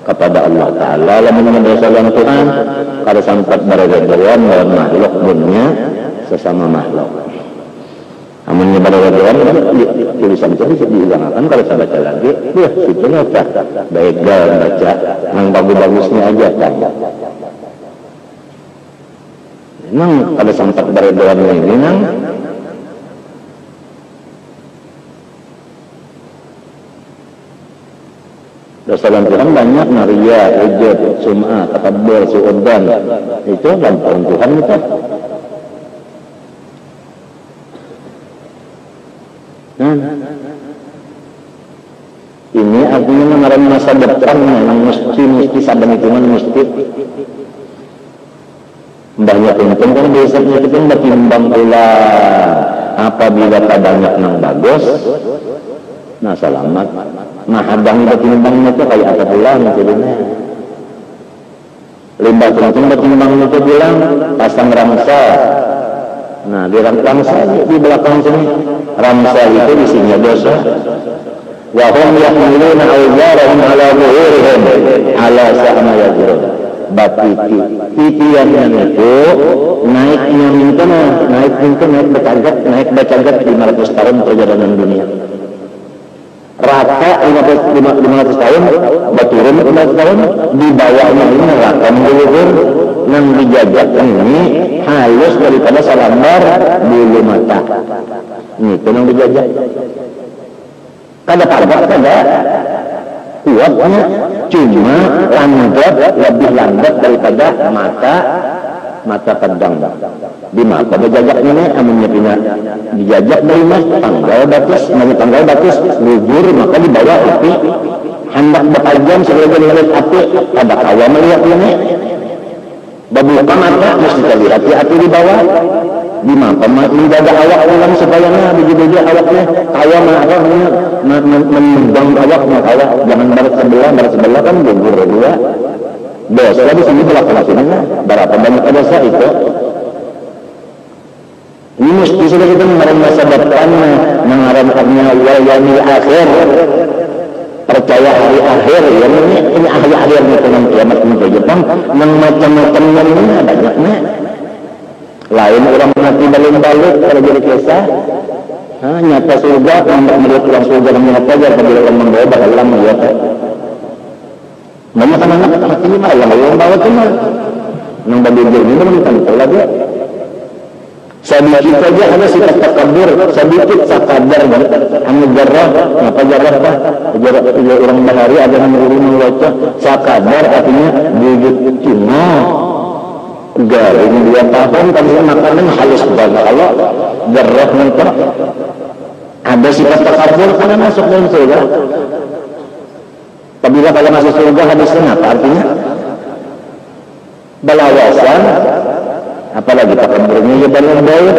A: kepada Allah Ta'ala lamun mendosakan Tuhan kada sampai beradawan lawan makhluk dunia sesama makhluk amunnya beradawan kan tulisan itu bisa dihilangkan kalau saya baca lagi situ apa baik dalam baca yang bagus-bagusnya aja kan memang kada sampai beradawan ini nang Dosa-dosa Tuhan banyak, Maria, Ujud, Sum'ah, Takabur, Su'udan. Itu lampuan Tuhan itu. Ini artinya mengarang masa depan yang mesti sabar hitungan mesti banyak untung kan biasanya itu kan bertimbang pula apabila banyak yang bagus nah selamat nah hadang bertimbang itu kayak apa pula maksudnya limbah untung bertimbang itu bilang pasang ramsa nah di ramsa di belakang sini ramsa itu isinya dosa wa hum yahmiluna awzarahum ala zuhurihim ala sa'ma yajrun batiti titiannya itu naiknya minta naik bercanggat 500 tahun perjalanan dunia rata 500 tahun baturun 500 tahun di bawahnya ini neraka menggulur yang dijajak ini halus daripada salambar bulu mata itu yang dijajak kada kuatnya cuma lambat lebih lambat daripada mata pedang di mata berjajak ini amunnya pina dijajak dari mas tanggal batis lujur maka dibawa api hendak bertajam sebagai melihat api ada kawa melihat ini berbuka mata mesti terlihat api di bawah di mata menjaga awak ulang supaya begitu awaknya kawa memegang awaknya kawa jangan barat sebelah kan gugur dua dosa di sini belakang-belakangnya berapa banyak dosa itu ini mesti sudah kita mengarang masa depan mengarangkannya Allah yang akhir percaya hari akhir ya ini akhir itu nanti kiamat menuju Jepang yang macam-macam yang ini banyaknya lain orang mati balik-balik kalau jadi kisah nyata surga melihat orang surga yang nyata aja apabila orang membawa bakal orang melihat banyak anak mati ini malah yang bawa itu mah yang berdiri ini kan tentu lagi sedikit saja ada sifat takabur sedikit sakadar hanya jarrah apa jarrah pak jarrah orang bahari ada yang membaca sakadar artinya bibit cuma garing 2 tahun kan makanan halus banget kalau jarrah nanti ada sifat takabur karena masuk dalam surga apabila kalau masuk surga hadisnya apa artinya balawasan apalagi takaburnya ya banyak baik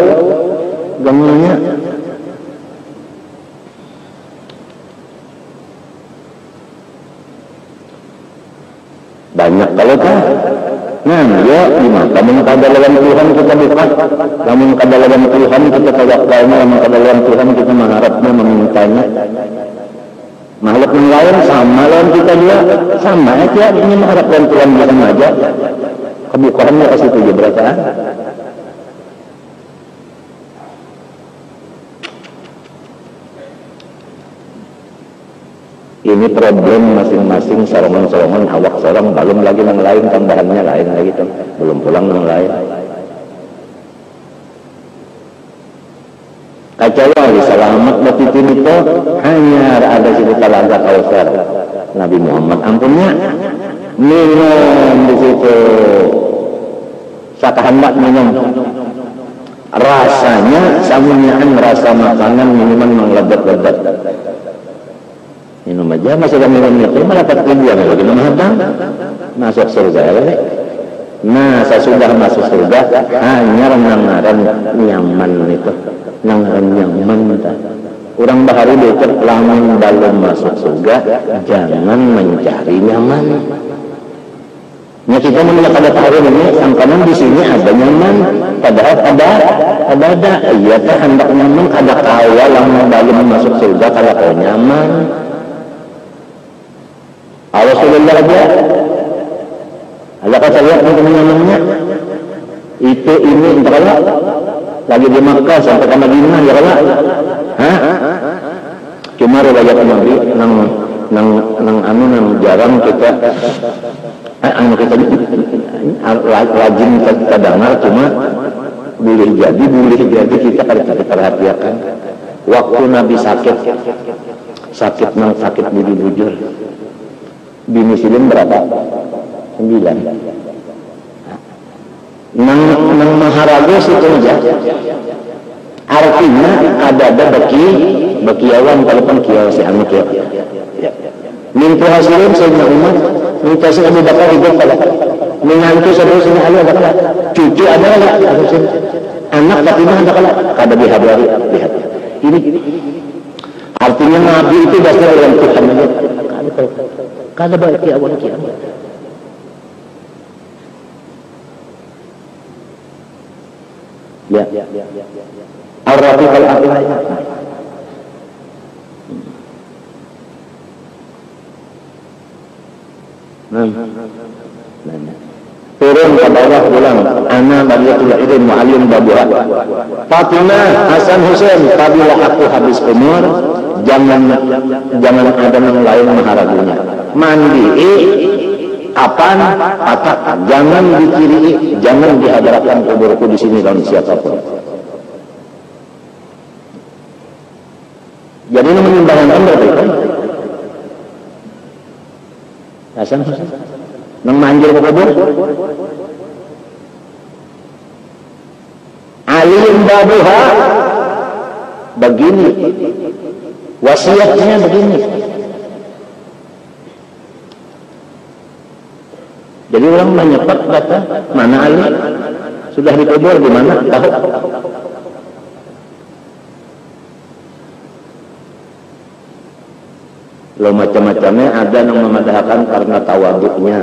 A: gambarnya banyak kalau kan Nah, ya gimana? Namun kadalawan Tuhan kita buka, namun kadalawan Tuhan kita tawakalnya, namun kadalawan Tuhan kita mengharapnya, memintanya. Makhluk yang lain sama lawan kita juga sama aja, ini mengharapkan Tuhan bisa aja. Kebukaannya ke situ juga berapa? Ini problem masing-masing sorongan-sorongan awak sorong, belum lagi yang lain tambahannya lain lagi tuh, belum pulang yang lain. Kacau lagi selamat batitin itu hanya ada situ Talaga Kausar Nabi Muhammad ampunnya minum di situ sakahandak minum rasanya samunyaan rasa makanan minuman menglebat-lebat. Minum aja masih ada minum itu malah dapat ribuan lagi mahal masuk surga ya. Nah sesudah masuk surga hanya nangaran nyaman itu nangaran nyaman orang bahari becek lamun belum masuk surga jangan mencari nyaman. Nah kita mengenal pada tahun ini sangkanan di sini ada nyaman padahal ada iya teh hendak nyaman ada kawal lamun belum masuk surga kalau kau nyaman. Rasulullah aja ada kata lihat teman-temannya itu ini entah lagi di Makkah sampai ke Madinah ya Allah cuma riwayat Nabi nang jarang kita kita rajin kita dengar cuma boleh jadi kita perhatikan waktu Nabi sakit bujur di Muslim berapa? 9. Nang Maharaga situ aja. Artinya ada baki awan kalaupun kiau si anu kiau. Minta hasilin Sayyidina Umar, minta si Abu Bakar hidup pada. Menantu saudara Ali ada kala, cucu ada kala, anak Fatimah ada kala, kada dihadiri. Ini artinya Nabi itu dasar dalam Tuhan aja. Kada baki awan kiamat. Ya. Al-Rafiq al-A'la. Turun ke bawah pulang. Ana Badiyatul Ilm Mu'allim Babuha. Fatimah, Hasan Husain, tabilah aku habis umur, jangan ada yang lain mengharapinya. Mandi apaan? Patah. Jangan dikiri, jangan dihadapkan kuburku di sini dan siapapun. Jadi ini menyembahkan berarti kan? Hasan Husain memanggil ke kubur. Alim Babuha begini, wasiatnya begini. Jadi orang menyepak kata mana Ali sudah dikubur di mana tahu. Lo macam-macamnya ada yang memadahkan karena tawaduknya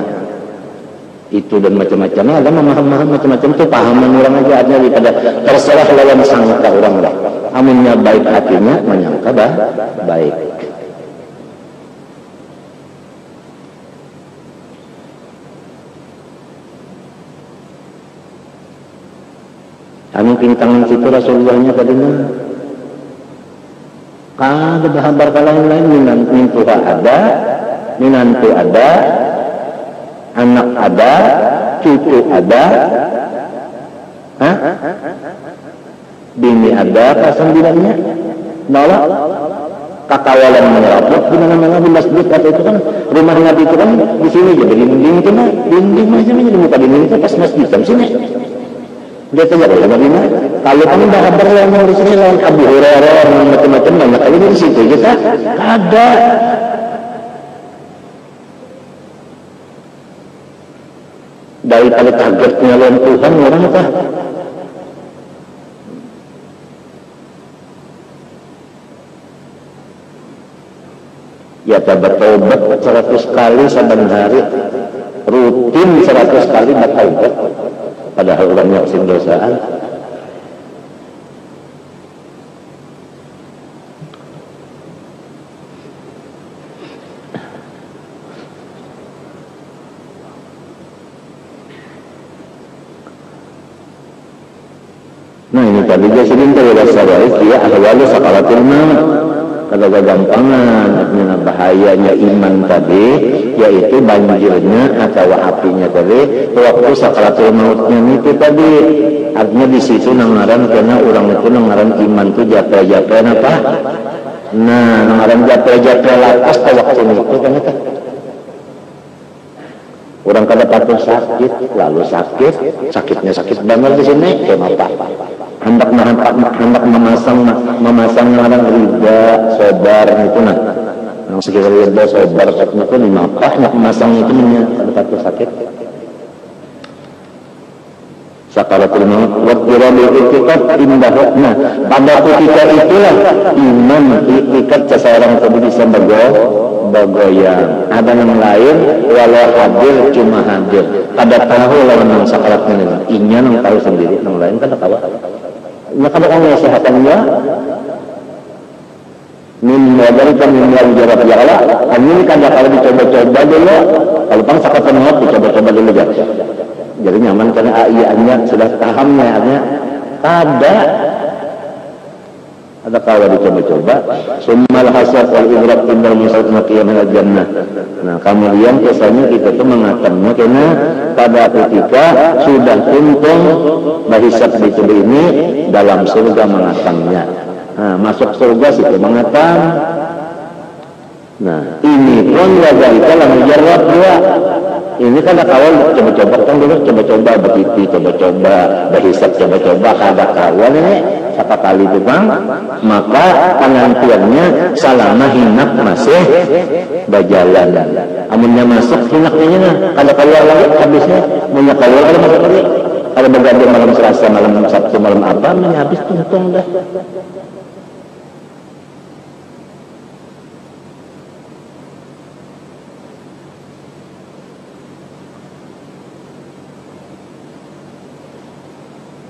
A: itu dan macam-macamnya ada memaham macam-macam itu pahaman orang aja ada daripada terserah lawan sangka orang lah. Aminnya baik hatinya menyangka baik. Anu pintangan situ Rasulullahnya tadinya kada bahabar lain-lain minantu ada anak ada cucu ada bini ada kesembilannya nolak kakawalan menyeraput di mana-mana di masjid atau itu kan rumah Nabi itu kan di sini jadi dinding itu mah dinding macam di muka dinding itu pas masjid di sini. Dia tanya bagaimana? Kalau kami dah kabar yang di sini lawan Abu Hurairah macam-macam banyak kali di situ kita ada. Daripada targetnya lawan Tuhan orang apa? Ya bertobat 100 kali saban hari. rutin 100 kali batal padahal orangnya sing dosaan. Nah ini tadi jasirin terhadap sabaik ya ahwalu sakaratul maut. Kalau kegampangan artinya bahayanya iman tadi yaitu banjirnya atau apinya tadi waktu sakaratul mautnya itu tadi artinya di situ nangaran karena orang itu nangaran iman itu jatuh-jatuh apa? Nah nangaran jatuh-jatuh lakas ke waktu itu kan itu orang kada patuh sakit lalu sakitnya sakit banget di sini kenapa? hendak memasang orang riba sobar itu nah yang sekitar riba sobar itu dimapah nak memasang itu ada sakit sakaratul maut wa qirabil itikad indahna pada ketika itulah iman itikad seseorang itu bisa bergoyang ada yang lain walau hadir cuma hadir kada tahu lawan sakaratnya inya nang tahu sendiri nang lain kada tahu ya kada orang sehatannya min wajarika min wajarab jala ini kada kalau dicoba-coba dulu kalau pang sakaratul maut dicoba-coba dulu jadi nyaman karena aiannya sudah pahamnya ada kalau dicoba-coba summal hasad wal idrab indal musallat qiyamil jannah. Nah kemudian kesannya kita tuh mengatakannya karena pada ketika sudah untung berhisab di tubuh ini dalam surga mengatamnya. Nah masuk surga situ mengatam. Nah ini pun wajarika lam mujarrab dua. Ini kan kawan coba-coba kan dulu coba-coba begitu coba-coba berhisab coba-coba kada kawan ini satu kali itu bang maka penantiannya selama hinak masih berjalan amunnya masuk hinaknya kada keluar lagi habisnya punya keluar ada masuk lagi ada berganti malam Selasa malam Sabtu malam apa habis tuntung dah.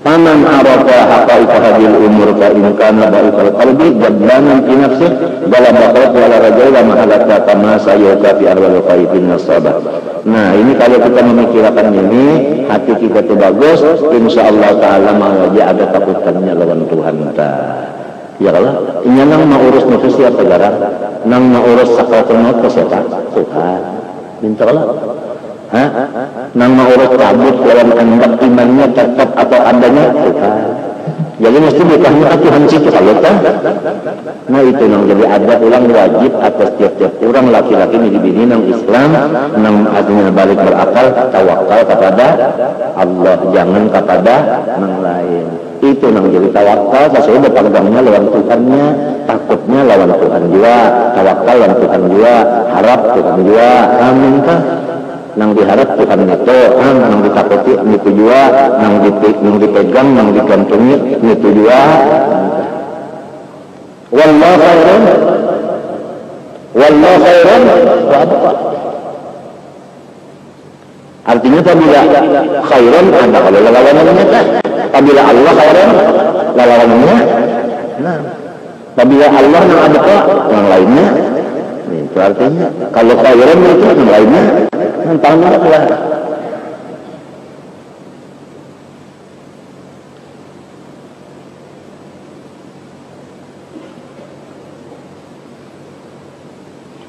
A: Faman arafa haqaiqa hadhil umur fa in kana ba'ikal qalbi jabbanan fi nafsi dalam baqat wala rajul wa mahalata kama sayuka fi arwal qaibin nasabah. Nah ini kalau kita memikirkan ini hati kita itu bagus insyaallah taala mawaja ada takutannya lawan Tuhan ta. Ya Allah inya nang mengurus nafsu siapa garang nang mengurus sakaratul maut siapa Tuhan minta Allah nang mengurus cabut dalam anggap imannya tetap atau adanya Tuhan. Jadi mesti dikahnya Tuhan situ kalau kan. Nah itu nang jadi ada ulang wajib atas tiap-tiap orang laki-laki ini dibini nang Islam nang artinya balik berakal tawakal kepada Allah jangan kepada nang lain. Itu nang jadi tawakal sesuai berpegangnya lawan Tuhannya takutnya lawan Tuhan juga tawakal lawan Tuhan juga harap Tuhan juga amin kan. Nang diharap Tuhan itu, nang ditakuti itu juga, nang dipegang, nang digantungi itu juga. Wallahu khairan, artinya apabila khairan ada kalau lawanannya kan, apabila Allah khairan lawanannya, nah, apabila Allah nang ada yang lainnya, itu artinya kalau khairan itu yang lainnya. Tahu lah.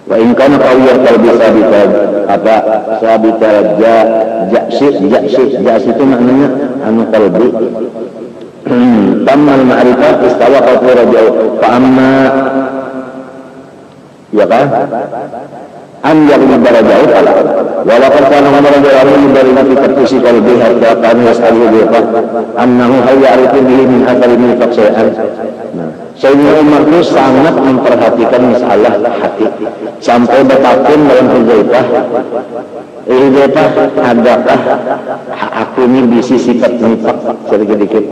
A: Wa in kana qawiyan qalbi sabitan apa sabitan ja'si itu maknanya anu qalbi tammal ma'rifat istawa qalbi rajau fa amma ya kan anjak di darajat Allah walaupun kana darajat dari nabi tertusi qalbi hatta kana yasalu bi annahu hayyarifu bihi min athari min faqsa'an. Sayyidina Umar itu sangat memperhatikan masalah hati sampai betapun dalam Hudzaifah adakah aku ini bisi sifat nifaq sedikit-sedikit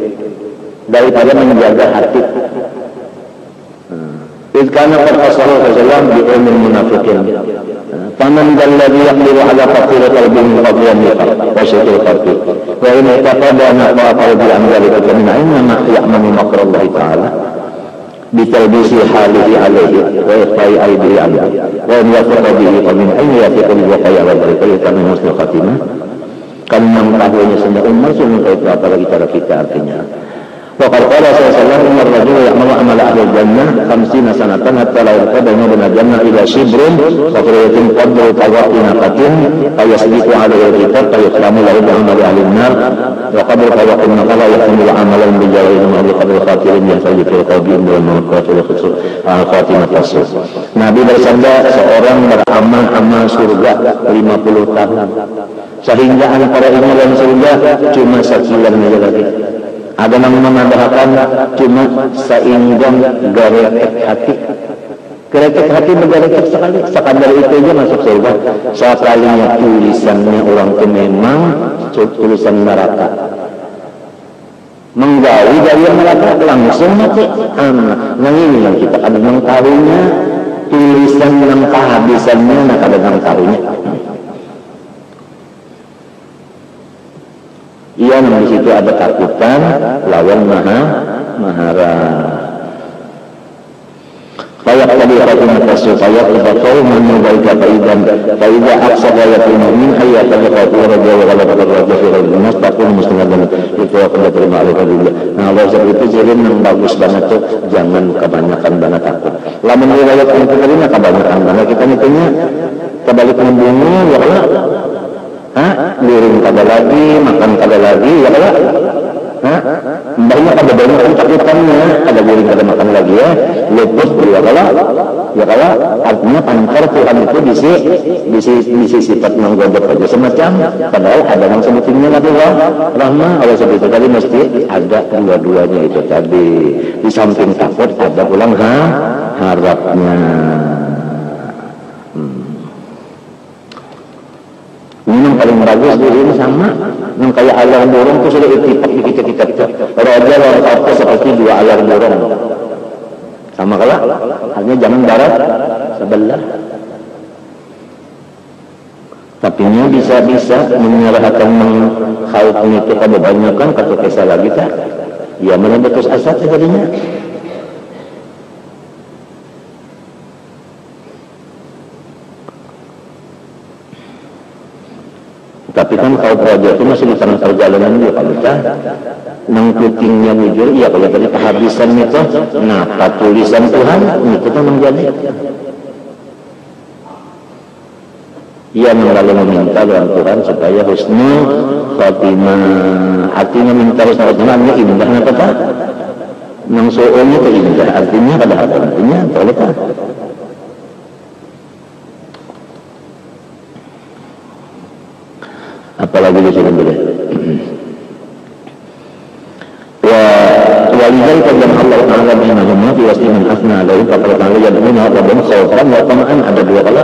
A: daripada menjaga hati. Karena Rasulullah SAW di ilmu munafikin Faman alladhi yaqdiru ala faqir qalbin qadiyan wa syaitul qalbi wa in taqada naqa qalbi an dzalika min inna ya'malu makrallahi ta'ala bitalbisi halihi alaihi wa ikhfai aidihi alaihi wa in yafaqa bihi qamin ayna yafiqu wa qayala dzalika min husnul khatimah. Kan mengetahuinya sendiri umar semua itu apalagi cara kita artinya. Waqad qala sallallahu alaihi rajul ya'malu amala ahli jannah 50 sanatan hatta la yaqadama min jannah ila shibrun wa qiratin qadru tawaqinatin ayasbiqu alaihi al-kitab fayaqamu lahu bi amali ahli an-nar wa qadru tawaqin qala yahmilu amalan bi jawrin wa qadru khatirin yahtaji fil qalbi wa maqatul khatimah tasus. Nabi bersabda seorang beramal amal surga 50 tahun sehingga antara ini dan surga cuma sekian aja lagi. Ada yang menambahkan cuma seinggang geretek hati. Geretek hati bergeretek sekali. Sekadar itu aja masuk surga. Sekalinya tulisannya orang itu memang tulisan neraka. Menggawi dari neraka langsung mati. Nah ini yang kita ada mengetahuinya. Tulisan yang kehabisannya ada yang mengetahuinya. Iya, di situ ada takutan lawan mahara. Kayak tadi kata Rasul saya kita tahu menyebarkan faidah aksar ayat mu'min ayat al-fatihah radhiyallahu anhu firman takun musliman itu akan diterima oleh Allah. Nah, Allah itu jadi yang bagus banget tuh, jangan kebanyakan banget takut. Lamun riwayat yang terima kebanyakan banget kita nitunya kebalik membunuh ya Allah. Liring kada lagi, makan kada lagi, ya kalau banyak kada banyak takutannya, kada liring kada makan lagi ya, lupus ya kalau artinya pancar Tuhan itu bisi sifat menggodok aja semacam, padahal ada yang sebetulnya Allah rahmah, Allah seperti tadi mesti ada dua-duanya itu tadi, di samping takut ada pulang harapnya. Ini paling bagus diri ini sama yang kayak alar burung itu sudah itipak di kita raja dan apa seperti dua alar burung sama kalau hanya jangan barat sebelah tapi ini bisa menyerahkan mengkhawfkan itu pada banyak kan kata kisah lagi tak ya mana betul asal jadinya. Tapi kan kalau raja itu masih di tengah perjalanan dia kalau tak nang kutingnya mujur iya kalau tadi kehabisan itu nah tulisan Tuhan itu kan menjadi ia melalui meminta doa Tuhan supaya husnul khatimah artinya minta husnul khatimah ini indah apa tak nang soalnya itu indah artinya pada artinya kalau tak apalagi di sini boleh. Walidayka dan Allah Ta'ala bainahuma fi waslimin asna alaihi faqala ta'ala yad'una rabban khawfan wa tama'an ada dua kala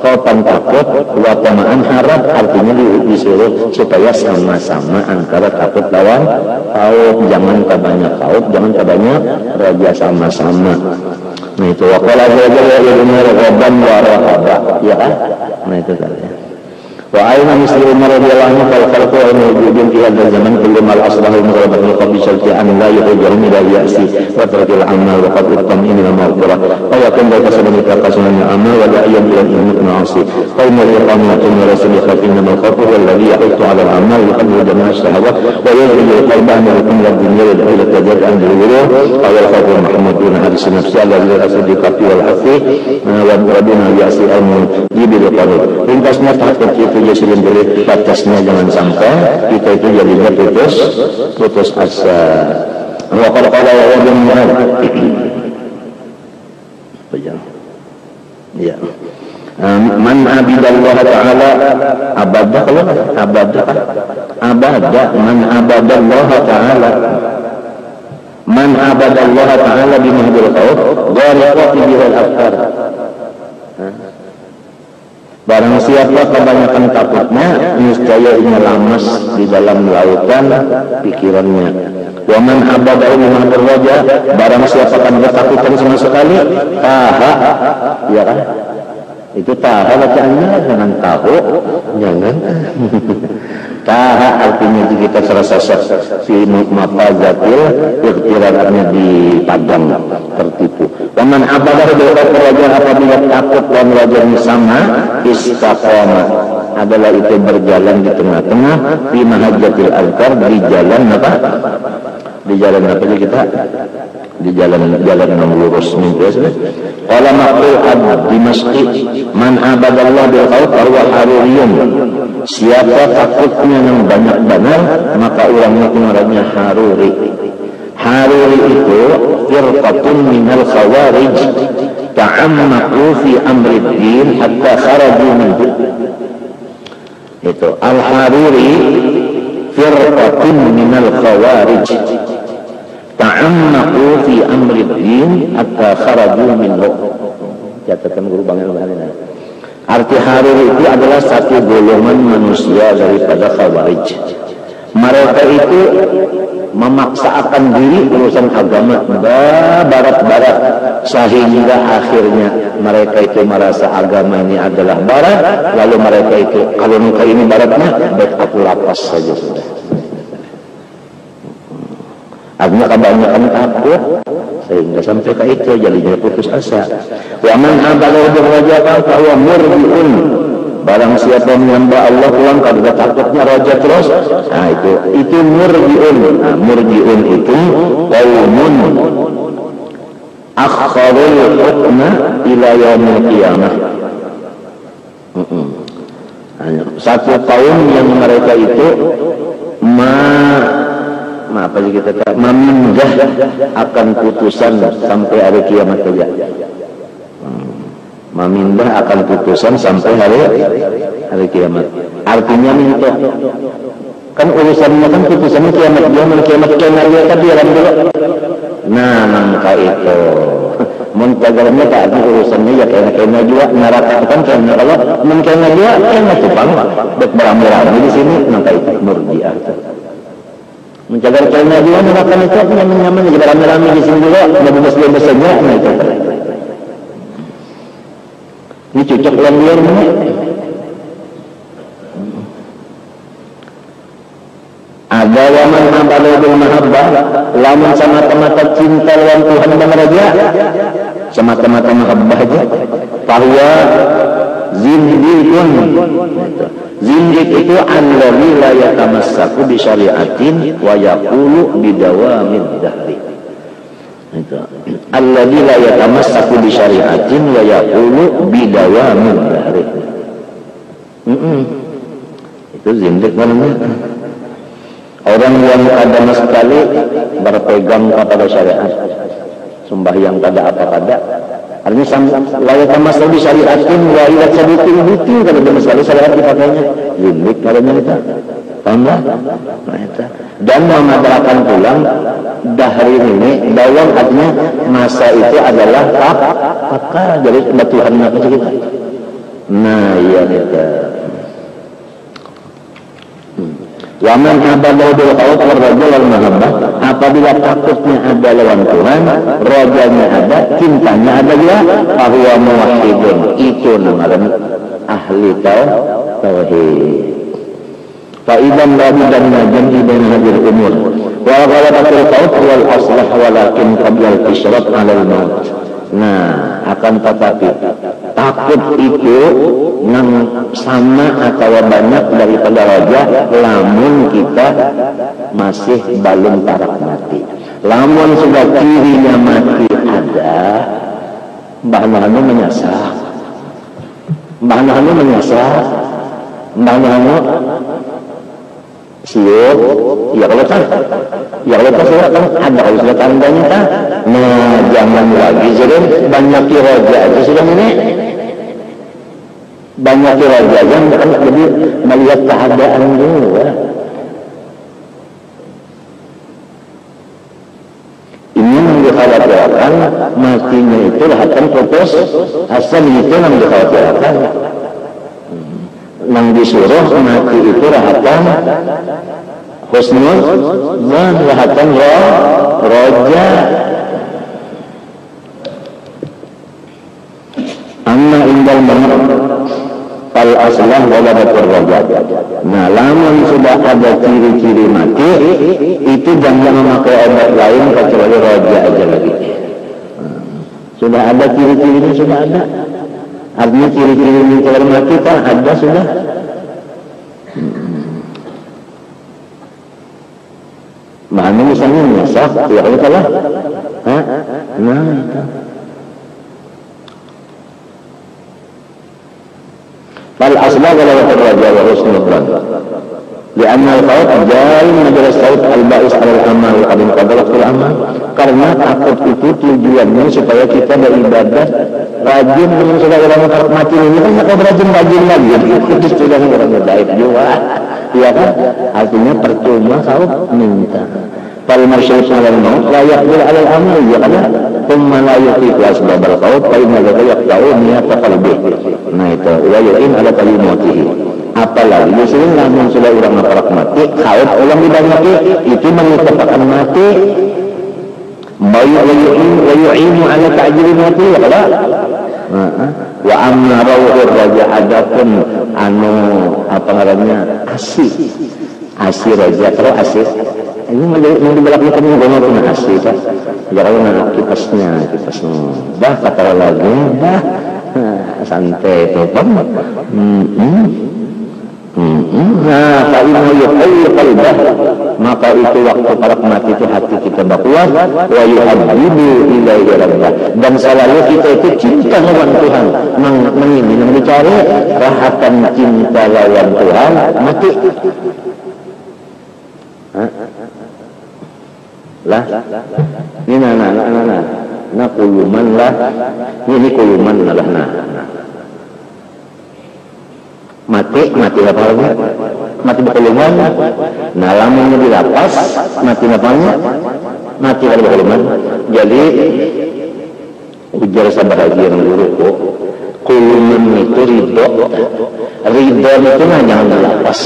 A: khawfan takut wa tama'an harap artinya disuruh supaya sama-sama antara takut lawan khawf jangan kebanyak khawf jangan kebanyak raja sama-sama. Nah itu wa qala jalla yad'una rabban wa rahaba ya kan nah itu tadi. وأين مثل عمر رضي الله عنه فالخلق موجود في هذا الزمن كل ما الأصلح المغرب الخلق بشرط أن لا يخرجهم إلى اليأس وترك الأعمال وقد الطمئن إلى المغفرة ويكون ذلك سبب تقاسم الأعمال ولا ينبغي أن المعاصي قوم الإقامة من رسول الله إنما الخوف هو الذي يحث على الأعمال يقبل جميع الشهوات ويخرج القلب عن الحكم والدنيا يدعو إلى التجارة عن الغلو أو الخوف محمد دون حديث نفسه الذي الأسد الكفي والحث ودون اليأس المجيب للقلب إن تصنع تحت ya sering boleh batasnya jangan sampai kita itu jadinya putus asa. Wa qala wa jami'an. Ya. Man abidallah ta'ala abada man abadallah ta'ala man abadallah ta'ala bimahdil khawf ghariqati bil afkar. Barang siapa kebanyakan takutnya, niscaya ia lamas di dalam lautan pikirannya. Wa man abadahu min raja, barang siapa kan ketakutan sama sekali, ya kan? Itu taha bacaannya, jangan tahu, jangan. Taha artinya kita serasa fi mafazatil ikhtiratnya dipadang, tertipu. Waman abadah doa raja apabila takut dan rajanya sama, istaqama adalah itu berjalan di tengah-tengah di mahajjatil azkar, di jalan apa? Di jalan apa sih kita? Di jalan yang lurus mimpi. Qala maqul ad-Dimashqi man abadallah bil khawf huwa haruriyun. Siapa takutnya yang banyak benar, maka orangnya namanya haruri. Haruri itu firqatun minal khawarij ta'ammaqu fi amri din hatta kharaju minhu. Itu al-haruri firqatun minal khawarij ta'ammaqu fi amri din hatta kharaju minhu. Catatan guru Bang Elman. Arti haruri itu adalah satu golongan manusia daripada khawarij. Mereka itu memaksakan diri urusan agama barat-barat sehingga akhirnya mereka itu merasa agama ini adalah barat, lalu mereka itu kalau muka ini baratnya baik aku lapas saja sudah. Artinya kebanyakan takut sehingga sampai ke itu jadinya putus asa. Wa man abala birrajaa fa huwa murji'un. Barang siapa menyembah Allah pulang karena takutnya raja terus, nah itu murji'un. Nah, murji'un itu qaumun akharul hukma ila yaumil qiyamah. Satu kaum yang mereka itu apa sih kita kata, memindah akan putusan sampai hari kiamat saja. Memindah akan putusan sampai hari kiamat. Artinya minta. Kan urusannya kan putusannya kiamat, dia dia kan dia dalam dulu. Nah, maka itu muntagarnya tak ada urusannya ya kena juga neraka kan karena kalau mungkin dia kena tupang beramai-ramai di sini maka itu murji'ah. Menjaga kena dia neraka itu nyaman-nyaman jadi beramai-ramai di sini juga bebas-bebasnya nah itu. Ini cocok yang liar mana? Ada waman abalul mahabbah, lamun semata-mata cinta lawan Tuhan dan Raja, semata-mata mahabbah aja. Bahwa zindikun, zindik itu allazi la yatamassaku bi syari'atin wa yaqulu bi dawamid dahri. Itu allazi la yatamassaku bi syari'atin wa yaqulu bi dawamid dahri. Itu zindik namanya. Orang yang kadang sekali berpegang kepada syariat, sembahyang kada apa kada. Artinya layak masalah di syariatin wa ila sabitin itu kalau ada masalah syariat dipakainya. Limit kalanya kita. Tambah. Nah itu. Dan mengadakan pulang dahri ini dawam artinya masa itu adalah pakar jadi Tuhan apa kita. Nah iya kita. Waman abadahu bil khawf war-rajul al-mahabbah, apabila takutnya ada lawan Tuhan, rajanya ada, cintanya ada juga, bahwa muwahhidun itu namanya ahli tauhid. Fa idzan la bidanna jam'i bain hadhihi al-umur. Wa ghalabatul khawf wal aslah walakin qabla al-ishraq 'ala al-maut. Nah, akan tetapi takut itu yang sama atau banyak daripada raja lamun kita masih belum tarak mati. Lamun sudah kirinya mati ada Mbah Nanu menyasar. Mbah Nanu menyasar. Mbah Nanu siap. Ya kalau tak sudah kan ada kalau sudah tandanya kan. Nah jangan lagi jadi banyak raja aja sudah ini. Banyak raja yang kan jadi melihat keadaan dulu ya. Ini yang dikhawatirkan matinya itu akan putus asal itu yang dikhawatirkan. Yang disuruh mati itu rahatan husnul dan rahatan roja. Amma indal banget. Fal aslah waladatur raja. Nah, lamun sudah ada ciri-ciri mati, itu jangan memakai obat lain kecuali raja aja lagi. Sudah ada ciri-cirinya, sudah ada. Artinya ciri-ciri menjelang mati kan ada sudah. Mana misalnya nyasak, ya kalah. Nah, itu. Fal asla waladatur raja wa husnul dhann. Lianna al-khawf jari menjadi saut al-ba'is al-amal qadim qadarat al-amal. Karena takut itu tujuannya supaya kita beribadah rajin dengan sudah orang mati ini kan kita rajin lagi. Itu sudah orang baik juga. Iya kan? Artinya percuma kau minta. Fal marsyus alal maut la yaqbil alal amal ya kan? Thumma la yuqifu asbab al-khawf fa inna dzalika yaqta'u niyata qalbi. Nah itu wa yu'in ala kalimatihi. Apalagi sering namun sudah orang mati, khauf orang tidak mati itu menyebabkan mati. Bayu'inu ala ta'jil mati ya kalau wa amma rawhur raja adapun anu apa ngarannya asi raja terus asi ini mau dibelakang kamu ngomong asi kan jangan kipasnya dah kata lagi dah santai itu bang nah kalau qalbah maka itu waktu para mati itu hati kita berkuat wa yuhabbibu ilaihi rabbah dan selalu kita itu cinta lawan Tuhan menginginkan mencari rahatan cinta lawan Tuhan mati lah ini nah kuluman lah ini kuluman lah mati apa lagi? Mati berkuluman. Nah, lamunnya dilapas, mati apanya? Mati kalau berkuluman. Jadi ujar sabahagian guruku, kuluman itu ridho itu nah jangan dilapas.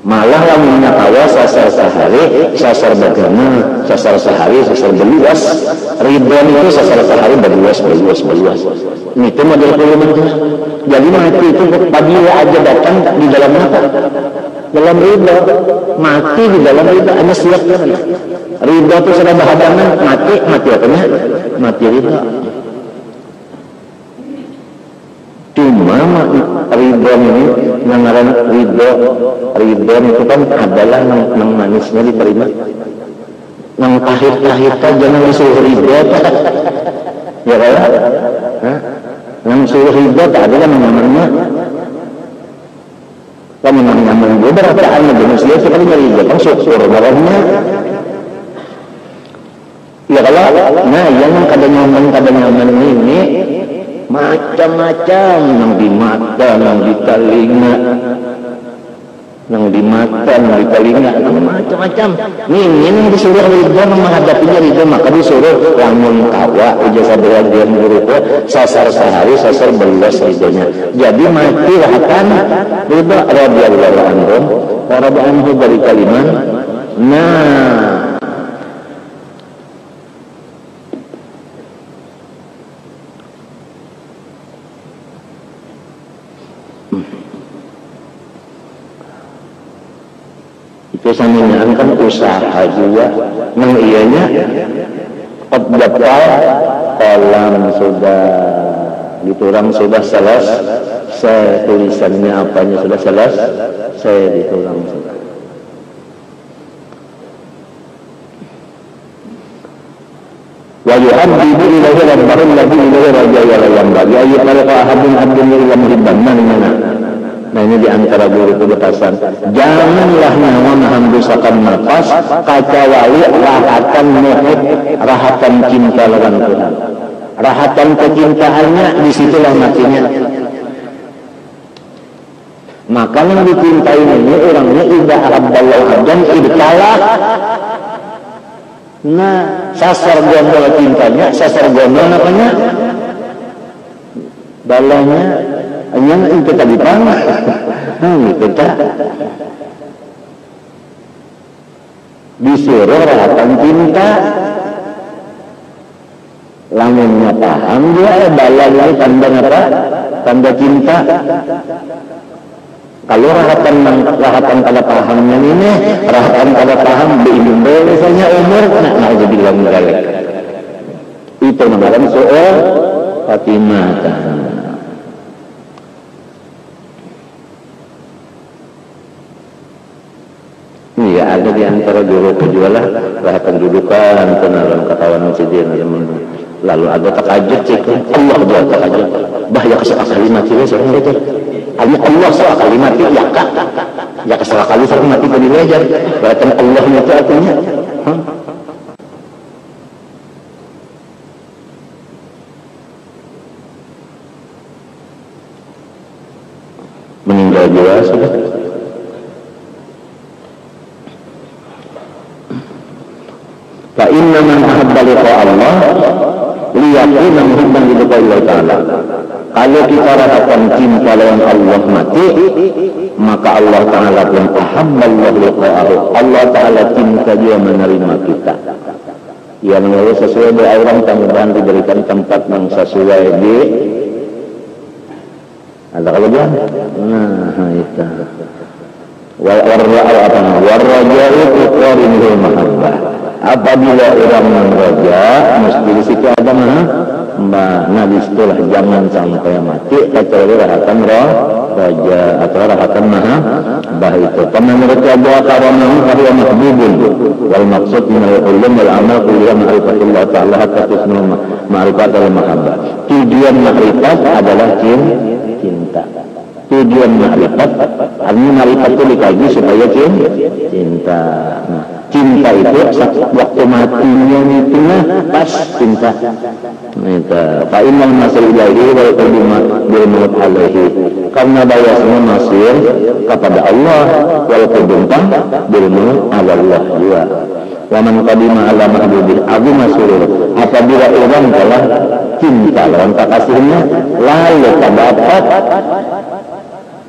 A: Malah lamunnya kawa sasar sehari, sasar bergana, sasar sehari, sasar beluas. Ridho itu sasar sehari beluas. Itu model kuluman itu. Jadi mati itu apabila aja datang di dalam apa? Dalam ridho. Mati di dalam ridho. Hanya siap kan? Ridho itu sudah berhadangan. Mati apanya? Mati ridho. Cuma ridho ini mengarang ridho itu kan adalah yang manisnya diterima. Yang pahit jangan disuruh ridho. Ya kan? Yang suruh ridho tak ada yang namanya. Kalau nyaman dia berataan manusia sekali ridho kan syukur marahnya. Ya kalau nah yang kada nyaman ini macam-macam yang di mata, yang di telinga, macam-macam. Ingin disuruh ridho menghadapinya ridho maka disuruh lamun kawa ijazah belajar guru sasar sehari sasar belas ridhonya. Jadi mati rahatan ridho radhiyallahu anhu wa radu anhu dari kalimat. Nah biasanya kan usaha juga nang iyanya qaddatal kolam sudah diturang sudah selesai tulisannya apanya sudah selesai diturang sudah wa yuhabbibu ilaihi rabbahu alladhi ilaihi raja'a yang bagi ayat mereka ahadun ila muhibban. Nah ini diantara guru kebetasan. Janganlah nyawa menghambusakan nafas kecuali rahatan muhib, rahatan cinta lawan Tuhan. Rahatan kecintaannya disitulah matinya. Maka yang dicintai ini orangnya idza ahabballahu abdan ibtalah. Nah sasar gondol cintanya, sasar gondol apanya? Balanya hanya itu tadi pang, kita disuruh rahatan cinta. Lamunnya paham dia balal ini tanda apa? Tanda cinta. Kalau rahatan kada pahamnya ini, rahatan kada paham bimbel misalnya umur, nah jadi bilang galak. Itu namanya soal Fatimah. Iya, ada di antara juru penjualan rahatan dudukan kenalan katawan sidin lalu ada takajud cik Allah dia takajud bahaya kesal kalimat itu sebenarnya itu Allah soal kalimat itu ya kesal kali sering mati pada belajar berarti Allah itu artinya meninggal juga sudah. Fa inna man ahabba liqa Allah liyaqina muhibban liqa Allah Ta'ala. Kalau kita rasakan cinta lawan Allah mati, maka Allah Ta'ala pun ahabba liqa'ahu. Allah Ta'ala cinta dia menerima kita. Yang sesuai dengan orang mudah-mudahan diberikan tempat yang sesuai di ada kalau dia nah itu warraja'u iqrarinul mahabbah. Apabila orang meraja mesti di situ ada nabi setelah jangan sampai mati kecuali rahatan raja atau rahatan mahabbah itu. Karena menurut Abu Akaramah karya mahbubun wal maksud minal ulum wal amal kuliah ma'rifatullah ta'ala hatta tusnul ma'rifat al mahabbah. Tujuan ma'rifat adalah cinta. Tujuan ma'rifat artinya ma'rifat itu dikaji supaya cinta. Nah, cinta itu waktu matinya itu pas cinta. Itu fa innal masir ilahi wa qadima bil maut alaihi. Karena bahwasanya masir kepada Allah wal qadima bil maut ala Allah juga. Wa man qadima ala mahbubi abu masir. Apabila orang telah cinta lawan kekasihnya lalu terdapat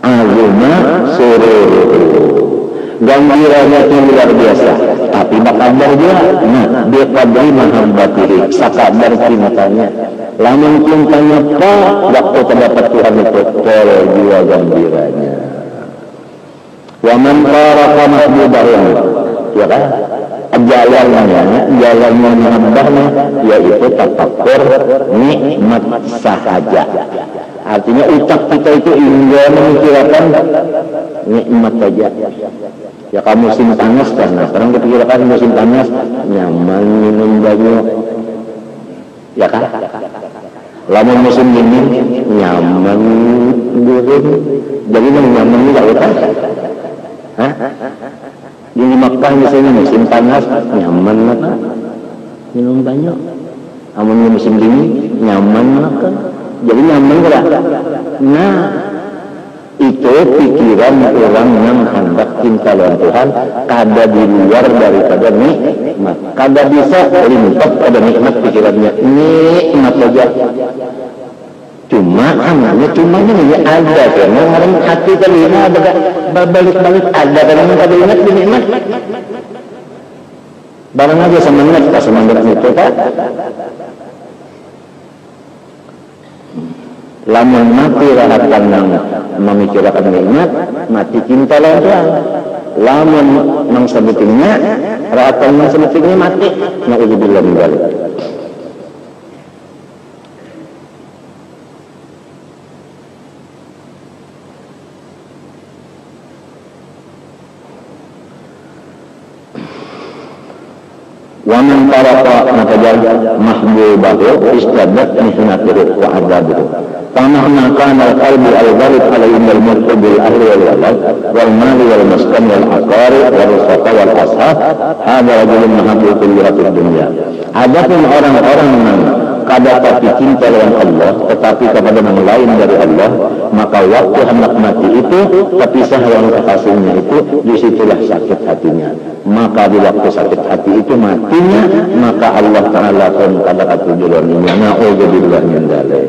A: azuma surur. Gembiranya itu luar biasa, tapi bakadar dia, dia kadri mahabbatihi, sakadar cintanya. Lamun cintanya waktu terdapat Tuhan itu, tolong jiwa gembiranya. Wa man qaraka mahbubahum, ya kan? Jalannya mahabbahnya, yaitu tafakkur nikmat sahaja. Artinya ucap kita itu hingga memikirkan nikmat saja. Ya kamu musim panas karena sekarang dipikirkan musim panas nyaman minum banyak, ya kan? Lamun musim dingin nyaman gurih, jadi yang nyaman juga kan? Hah? Di Makkah misalnya musim panas nyaman makan, minum banyak. Amun musim dingin nyaman makan, jadi nyaman enggak? Nah, itu pikiran orang yang hendak cinta lawan Tuhan kada di luar daripada nikmat, kada bisa lintas pada nikmat pikirannya nikmat saja. Cuma amalnya ini ada karena orang hati terlina balik ada karena kada ingat di nikmat. Barang aja semangat kita semangat itu tak. Lamun mati rahatan yang memikirkan nikmat, mati cinta lawan Tuhan. Lamun nang sebutingnya, rahatan nang sebutingnya mati. Na'udzubillah min dzalik. Wa man tarafa matajal mahbubahu istadat mihnatuhu wa adabuhu. Famahna kana al-qalbu al-ghalib alayhim al-mulku bil ahli wal walad wal mali wal maskan wal aqari wal rusaka wal ashab hadha rajulun mahabbu kulliratul dunya. Adapun orang-orang yang kada tapi cinta dengan Allah tetapi kepada yang lain dari Allah, maka waktu hendak mati itu terpisah dengan kekasihnya itu, disitulah sakit hatinya. Maka di waktu sakit hati itu matinya, maka Allah Ta'ala pun kada atujulannya. Na'udzubillah min dzalik.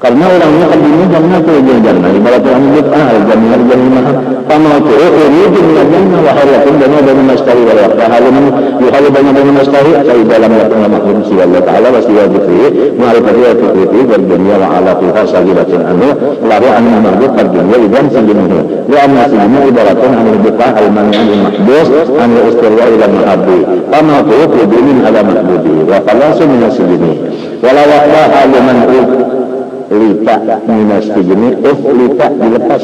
A: Karena orangnya kan ini jangan tuh jangan ibarat orang hidup jangan mahal فموته يريد من الجنة وحرية بين المشتري والوقت يحل بين المشتري فإذا لم يكن محرم سوى الله تعالى وسوى ذكره معرفة فكرته والدنيا وعلاقها صغيرة عنه له أن المربوط الدنيا إذن سجنه لأن سجنه عبارة عن البقاء المنع المحبوس عن الاستواء إلى المحبوب فموته يدين على محبوبه وخلاص من السجن ولا وقتها لمن lita minas sijni lita dilepas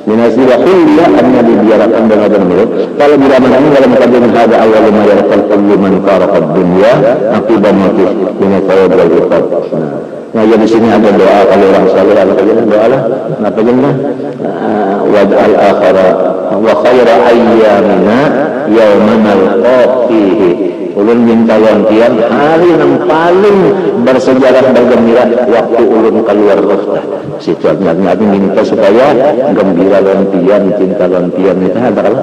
A: minas dilahulya karena dibiarkan dengan mulut kalau bila mana dalam kajian ada awal lima yarkal kulluman faraqad dunya akibat mati ini saya berikut. Nah jadi sini ada doa kalau orang saleh ada kajian doa lah apa jadinya waj'al akhara wa khaira ayyamina yawma nalqa fihi ulun minta wantian hari yang paling bersejarah bergembira waktu ulun keluar roh situasinya Nabi minta supaya gembira wantian cinta wantian itu ada kalau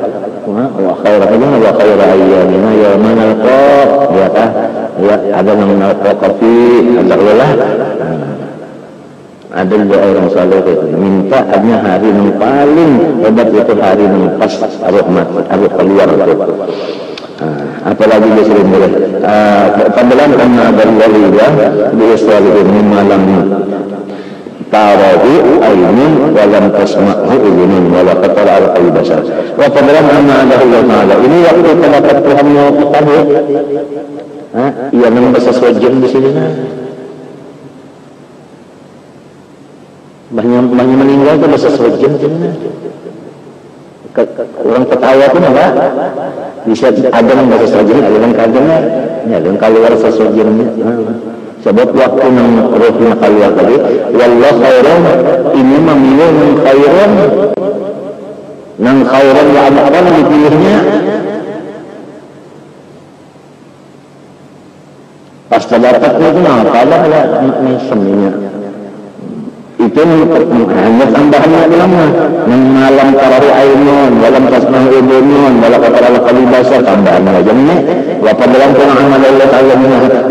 A: wa khaira ayyamina yawma nalqa ya kah ya ada yang nalqa fi Allah ada juga orang saleh itu minta hanya hari yang paling hebat itu hari yang pas rahmat harus keluar itu. Apalagi dia sering boleh fadlan karena ada waliyah biiswalihim malam tarahu ainun walam tasma'hu udhunun wala qatala al-qalbi basar wa fadlan karena ada Allah Ta'ala ini waktu terdapat Tuhan mau ketemu iya memang bahasa swajin di sini banyak meninggal itu bahasa swajin orang ketawa itu enggak bisa ada yang bahasa swajin ada yang kagaknya ya dan keluar sesuajinnya sebab waktu yang rohnya keluar tadi wallah khairan ini memilih yang khairan yang khairan ya apa yang dipilihnya pas terdapatnya itu apa lah semuanya itu hanya tambahannya ulama malam tarahu ainun dalam tasmah udunun dalam kata kalibasa tambahannya aja nih wa dalam qur'an Allah Ta'ala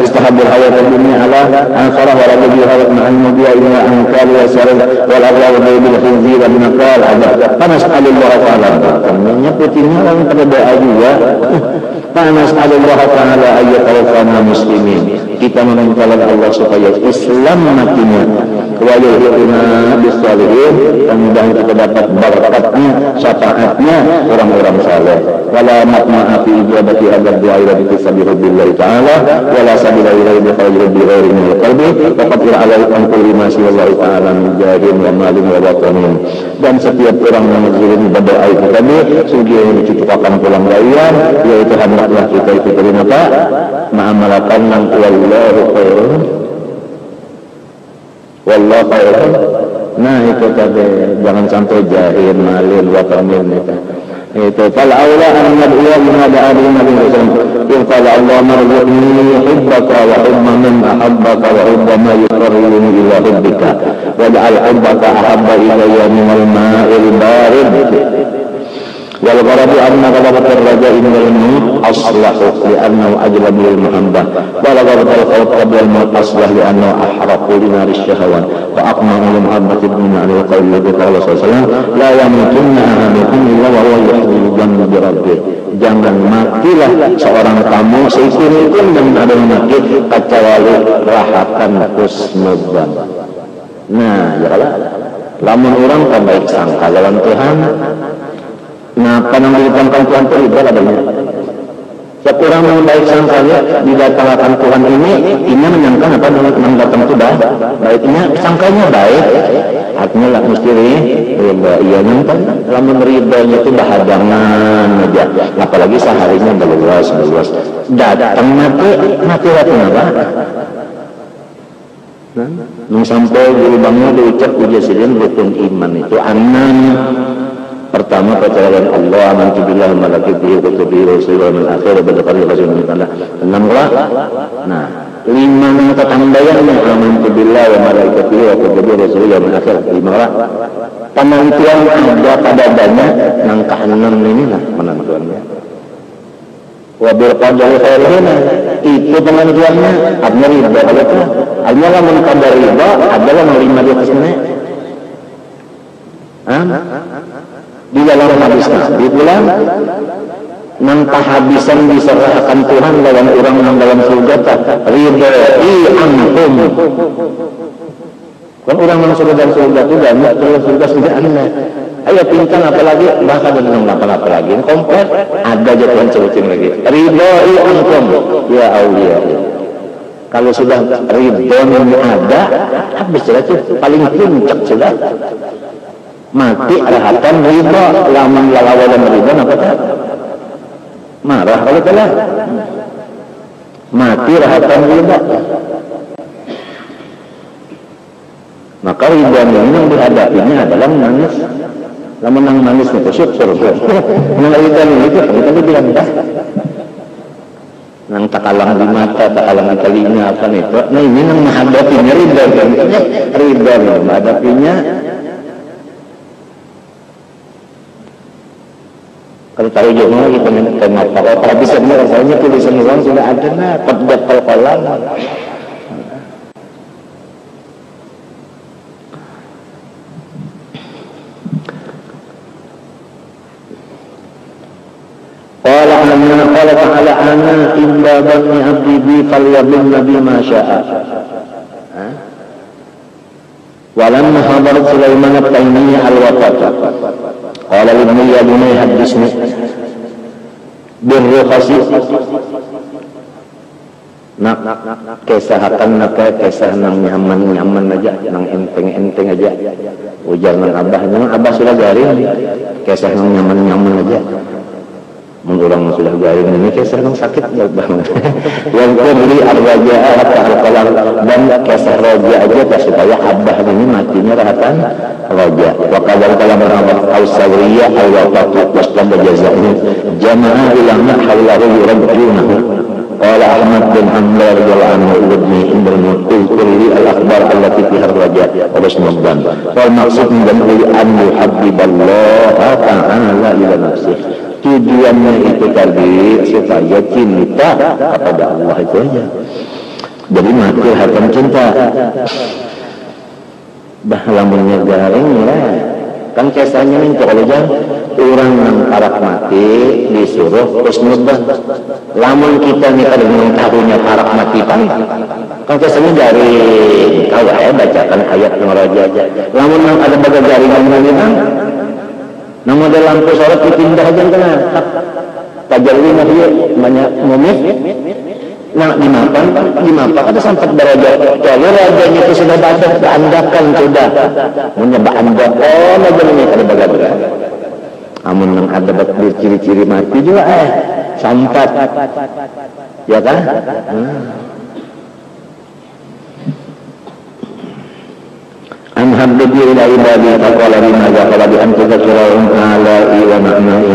A: istahabul hayat dunya ala akhirah wa rabbi hayat ma'al mudiya ila ankal wa saril wal aghlal bil khinzir min aqal ada fanas'alullah ta'ala namanya putinnya orang pada doa juga fanas'alullah ta'ala ayyatawafana muslimin kita meminta Allah supaya Islam matinya wajibna bisalihin dan kita dapat barakatnya syafaatnya orang-orang saleh wala matma'a fi ijabati hadzal du'a ila bisabihillah ta'ala wala sabila ilaihi bi khairin bi ghairi min qalbi faqad alaikum kulli ma Allah ta'ala min jahin wa malin wa watanin dan setiap orang yang mengirim berdoa itu tadi sudah dicukupkan pulang layan yaitu hendaklah kita itu terima Pak ma'amalakan yang wallahu khairun wallah khairan. Nah itu tadi jangan sampai jahil malin watamin itu fal aula an nad'uwa min hada'i nabi sallallahu alaihi wasallam Allah marzuqni hubbaka wa hubba man ahabbaka wa hubba ma yuqarribuni ila hubbika waj'al hubbaka ahabba ilayya min al-ma'il barid wal gharabu anna ghadabat ar-raja'i min al-maut aslahu li'annahu ajlabu lil-muhabbah wal ghadabat al-khawf qabla al-maut aslah li'annahu ahraqu li nar ash-shahawat wa aqma'u li-muhabbati min al-qawl bi qala sallallahu la yamutunna ahadukum illa wa huwa yuhibbu bi rabbih jangan matilah seorang kamu seikut-ikut dan ada yang mati kecuali rahatan husnudzan. Nah ya kalau lamun orang kan baik sangka lawan Tuhan. Nah, karena melibatkan Tuhan itu ibadah adanya. Setiap orang yang baik sangkanya didatangkan Tuhan ini menyangka apa yang datang itu baiknya sangkanya baik. Artinya lah mesti riba. Iya nyangka lamun ridanya itu bahadangan aja. Apalagi seharinya beluas. Datang mati apa? Nung sampai di lubangnya diucap puja silin rukun iman itu anan. Pertama percayaan Allah amantu billahi wa malaikatihi wa kutubihi wa rusulihi wal akhir bil qadri khairin min Allah. Enam lah. Nah, lima yang tambahannya amantu billahi wa malaikatihi wa kutubihi wa rusulihi wal akhir. Lima lah. Penentuan ada pada banyak nang keenam ini lah penentuannya. Wa bil qadri khairin itu penentuannya artinya riba kalau itu. Artinya lah mun qadar riba adalah lima di atasnya. Di dalam hadis Nabi bilang nang tahabisan diserahkan Tuhan lawan orang nang dalam surga ridai antum. Kan orang nang dalam surga itu banyak, dalam surga sudah aneh. Ayo pintar apalagi, bahkan dengan apa lagi komplit ada aja Tuhan sebutin lagi. Ridai antum ya aulia. Kalau sudah ridho ada, habis sudah itu paling puncak sudah. Mati rahatan ridho, laman lalawa dan ridho apa tak? Marah kalau telah. Mati rahatan ridho. Maka ridho ini yang dihadapinya adalah menangis. Lamun nang manis itu syukur. Nang ridho ini kita bilang dah. Nang takalang di mata, takalang di telinga apa nih? Nah ini nang menghadapinya ridho, ridho menghadapinya. Kalau tahu jodoh kita kenapa? Kalau bisa rasanya tulisan orang sudah ada nah, pada kolam. Qala ta'ala ana inda dhanni 'abdi bi falyadhun nabi ma syaa. Walamma hadarat Sulaiman at-Taymiyya al-wafat. Qala ibnu yabni hadisni birrukhasi. Nak kesahakan nak kesah nang nyaman aja, nang enteng aja. Ujar nang abah sudah garing. Kesah nang nyaman aja. Mengulang sudah garing ini kisah yang sakit banget. Yang kembali ar-raja'ah hatta al-qalam dan kisah raja aja supaya abah ini matinya rahatan raja. Wa qadar kalam al-sawriyah al-wafatu wastan jazaa'in jama'a ulama hawlahu yurabbiunahu. Qala Ahmad bin Hanbal radhiyallahu anhu ibni indal kulli al-akhbar allati fiha ar-raja wa basnabban. Wal maqsud min an yuhabbiballaha ta'ala ila nafsihi. Tujuannya itu tadi supaya cinta kepada Allah itu aja. Jadi mati hatam cinta. Lamunnya garing lah. Kan kisahnya ini kalau orang yang parak mati disuruh terus nubah. Lamun kita nih kada mengetahuinya parak mati kan kisahnya garing. Kau bacakan ayat yang raja aja. Lamun yang ada baga garingan memang. Namun ada lampu sorot dipindah aja kena tajalli mahya banyak mumis. Nah di mapan ada sampai beraja. Kalau rajanya itu sudah baca andakan sudah menyebab anda majalnya ada baga-baga. Amun yang ada ciri-ciri mati juga sampai ya kan? An habbi ila ibadi faqala limadza qala bi anta dzakirahum ala'i wa ma'na'i.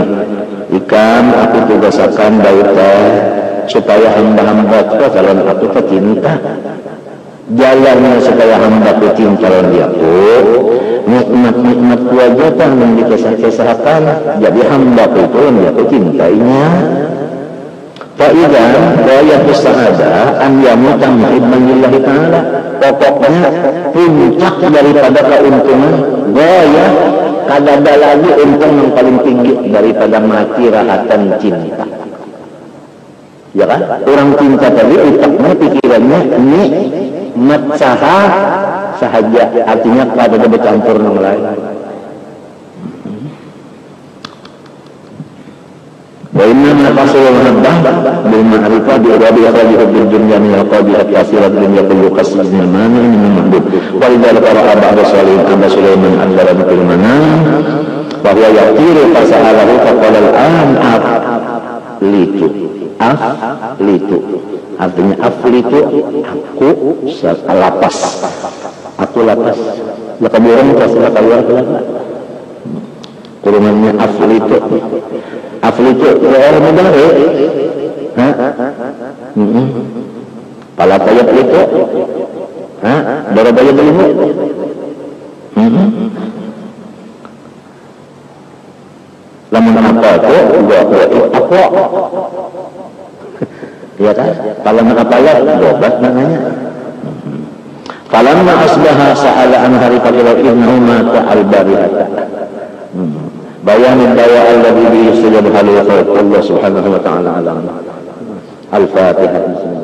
A: Ikam aku tugasakan baita supaya hamba-hamba kalau aku cinta. Jalannya supaya hamba ku cinta dia ku nikmat wajatan yang dikisah-kisahkan jadi hamba ku itu dia ku cintainya. Faidan ghayatus sa'ada an yamuta muhibban lillahi ta'ala. Pokoknya puncak daripada keuntungan gaya kadada lagi untung yang paling tinggi daripada mati rahatan cinta. Ya kan? Orang cinta tadi utaknya pikirannya ini matsaha sahaja, artinya kadada bercampur dengan lain. Wa inna nafsul rabbah bil ma'rifah bi rabi khalifa bil dunya min al-qadihat kasirat dunya kullu qasmin mana min mahdud wa idza qara'a ba'da salihin anda Sulaiman andara bil manam wa huwa yatiru fasalahu faqala al-an aflitu artinya aflitu aku lapas ya kemudian kasih keluar turunannya aflitu orang muda pala payat itu darah bayar dulu lamun apa itu aku ya kan lamun apa ya gobat namanya falamma asbaha sa'ala an hari qadra innahu mata al-bariyata بيان الدواء الذي به يستجاب حال الخوف. الله سبحانه وتعالى أعلم. الفاتحة.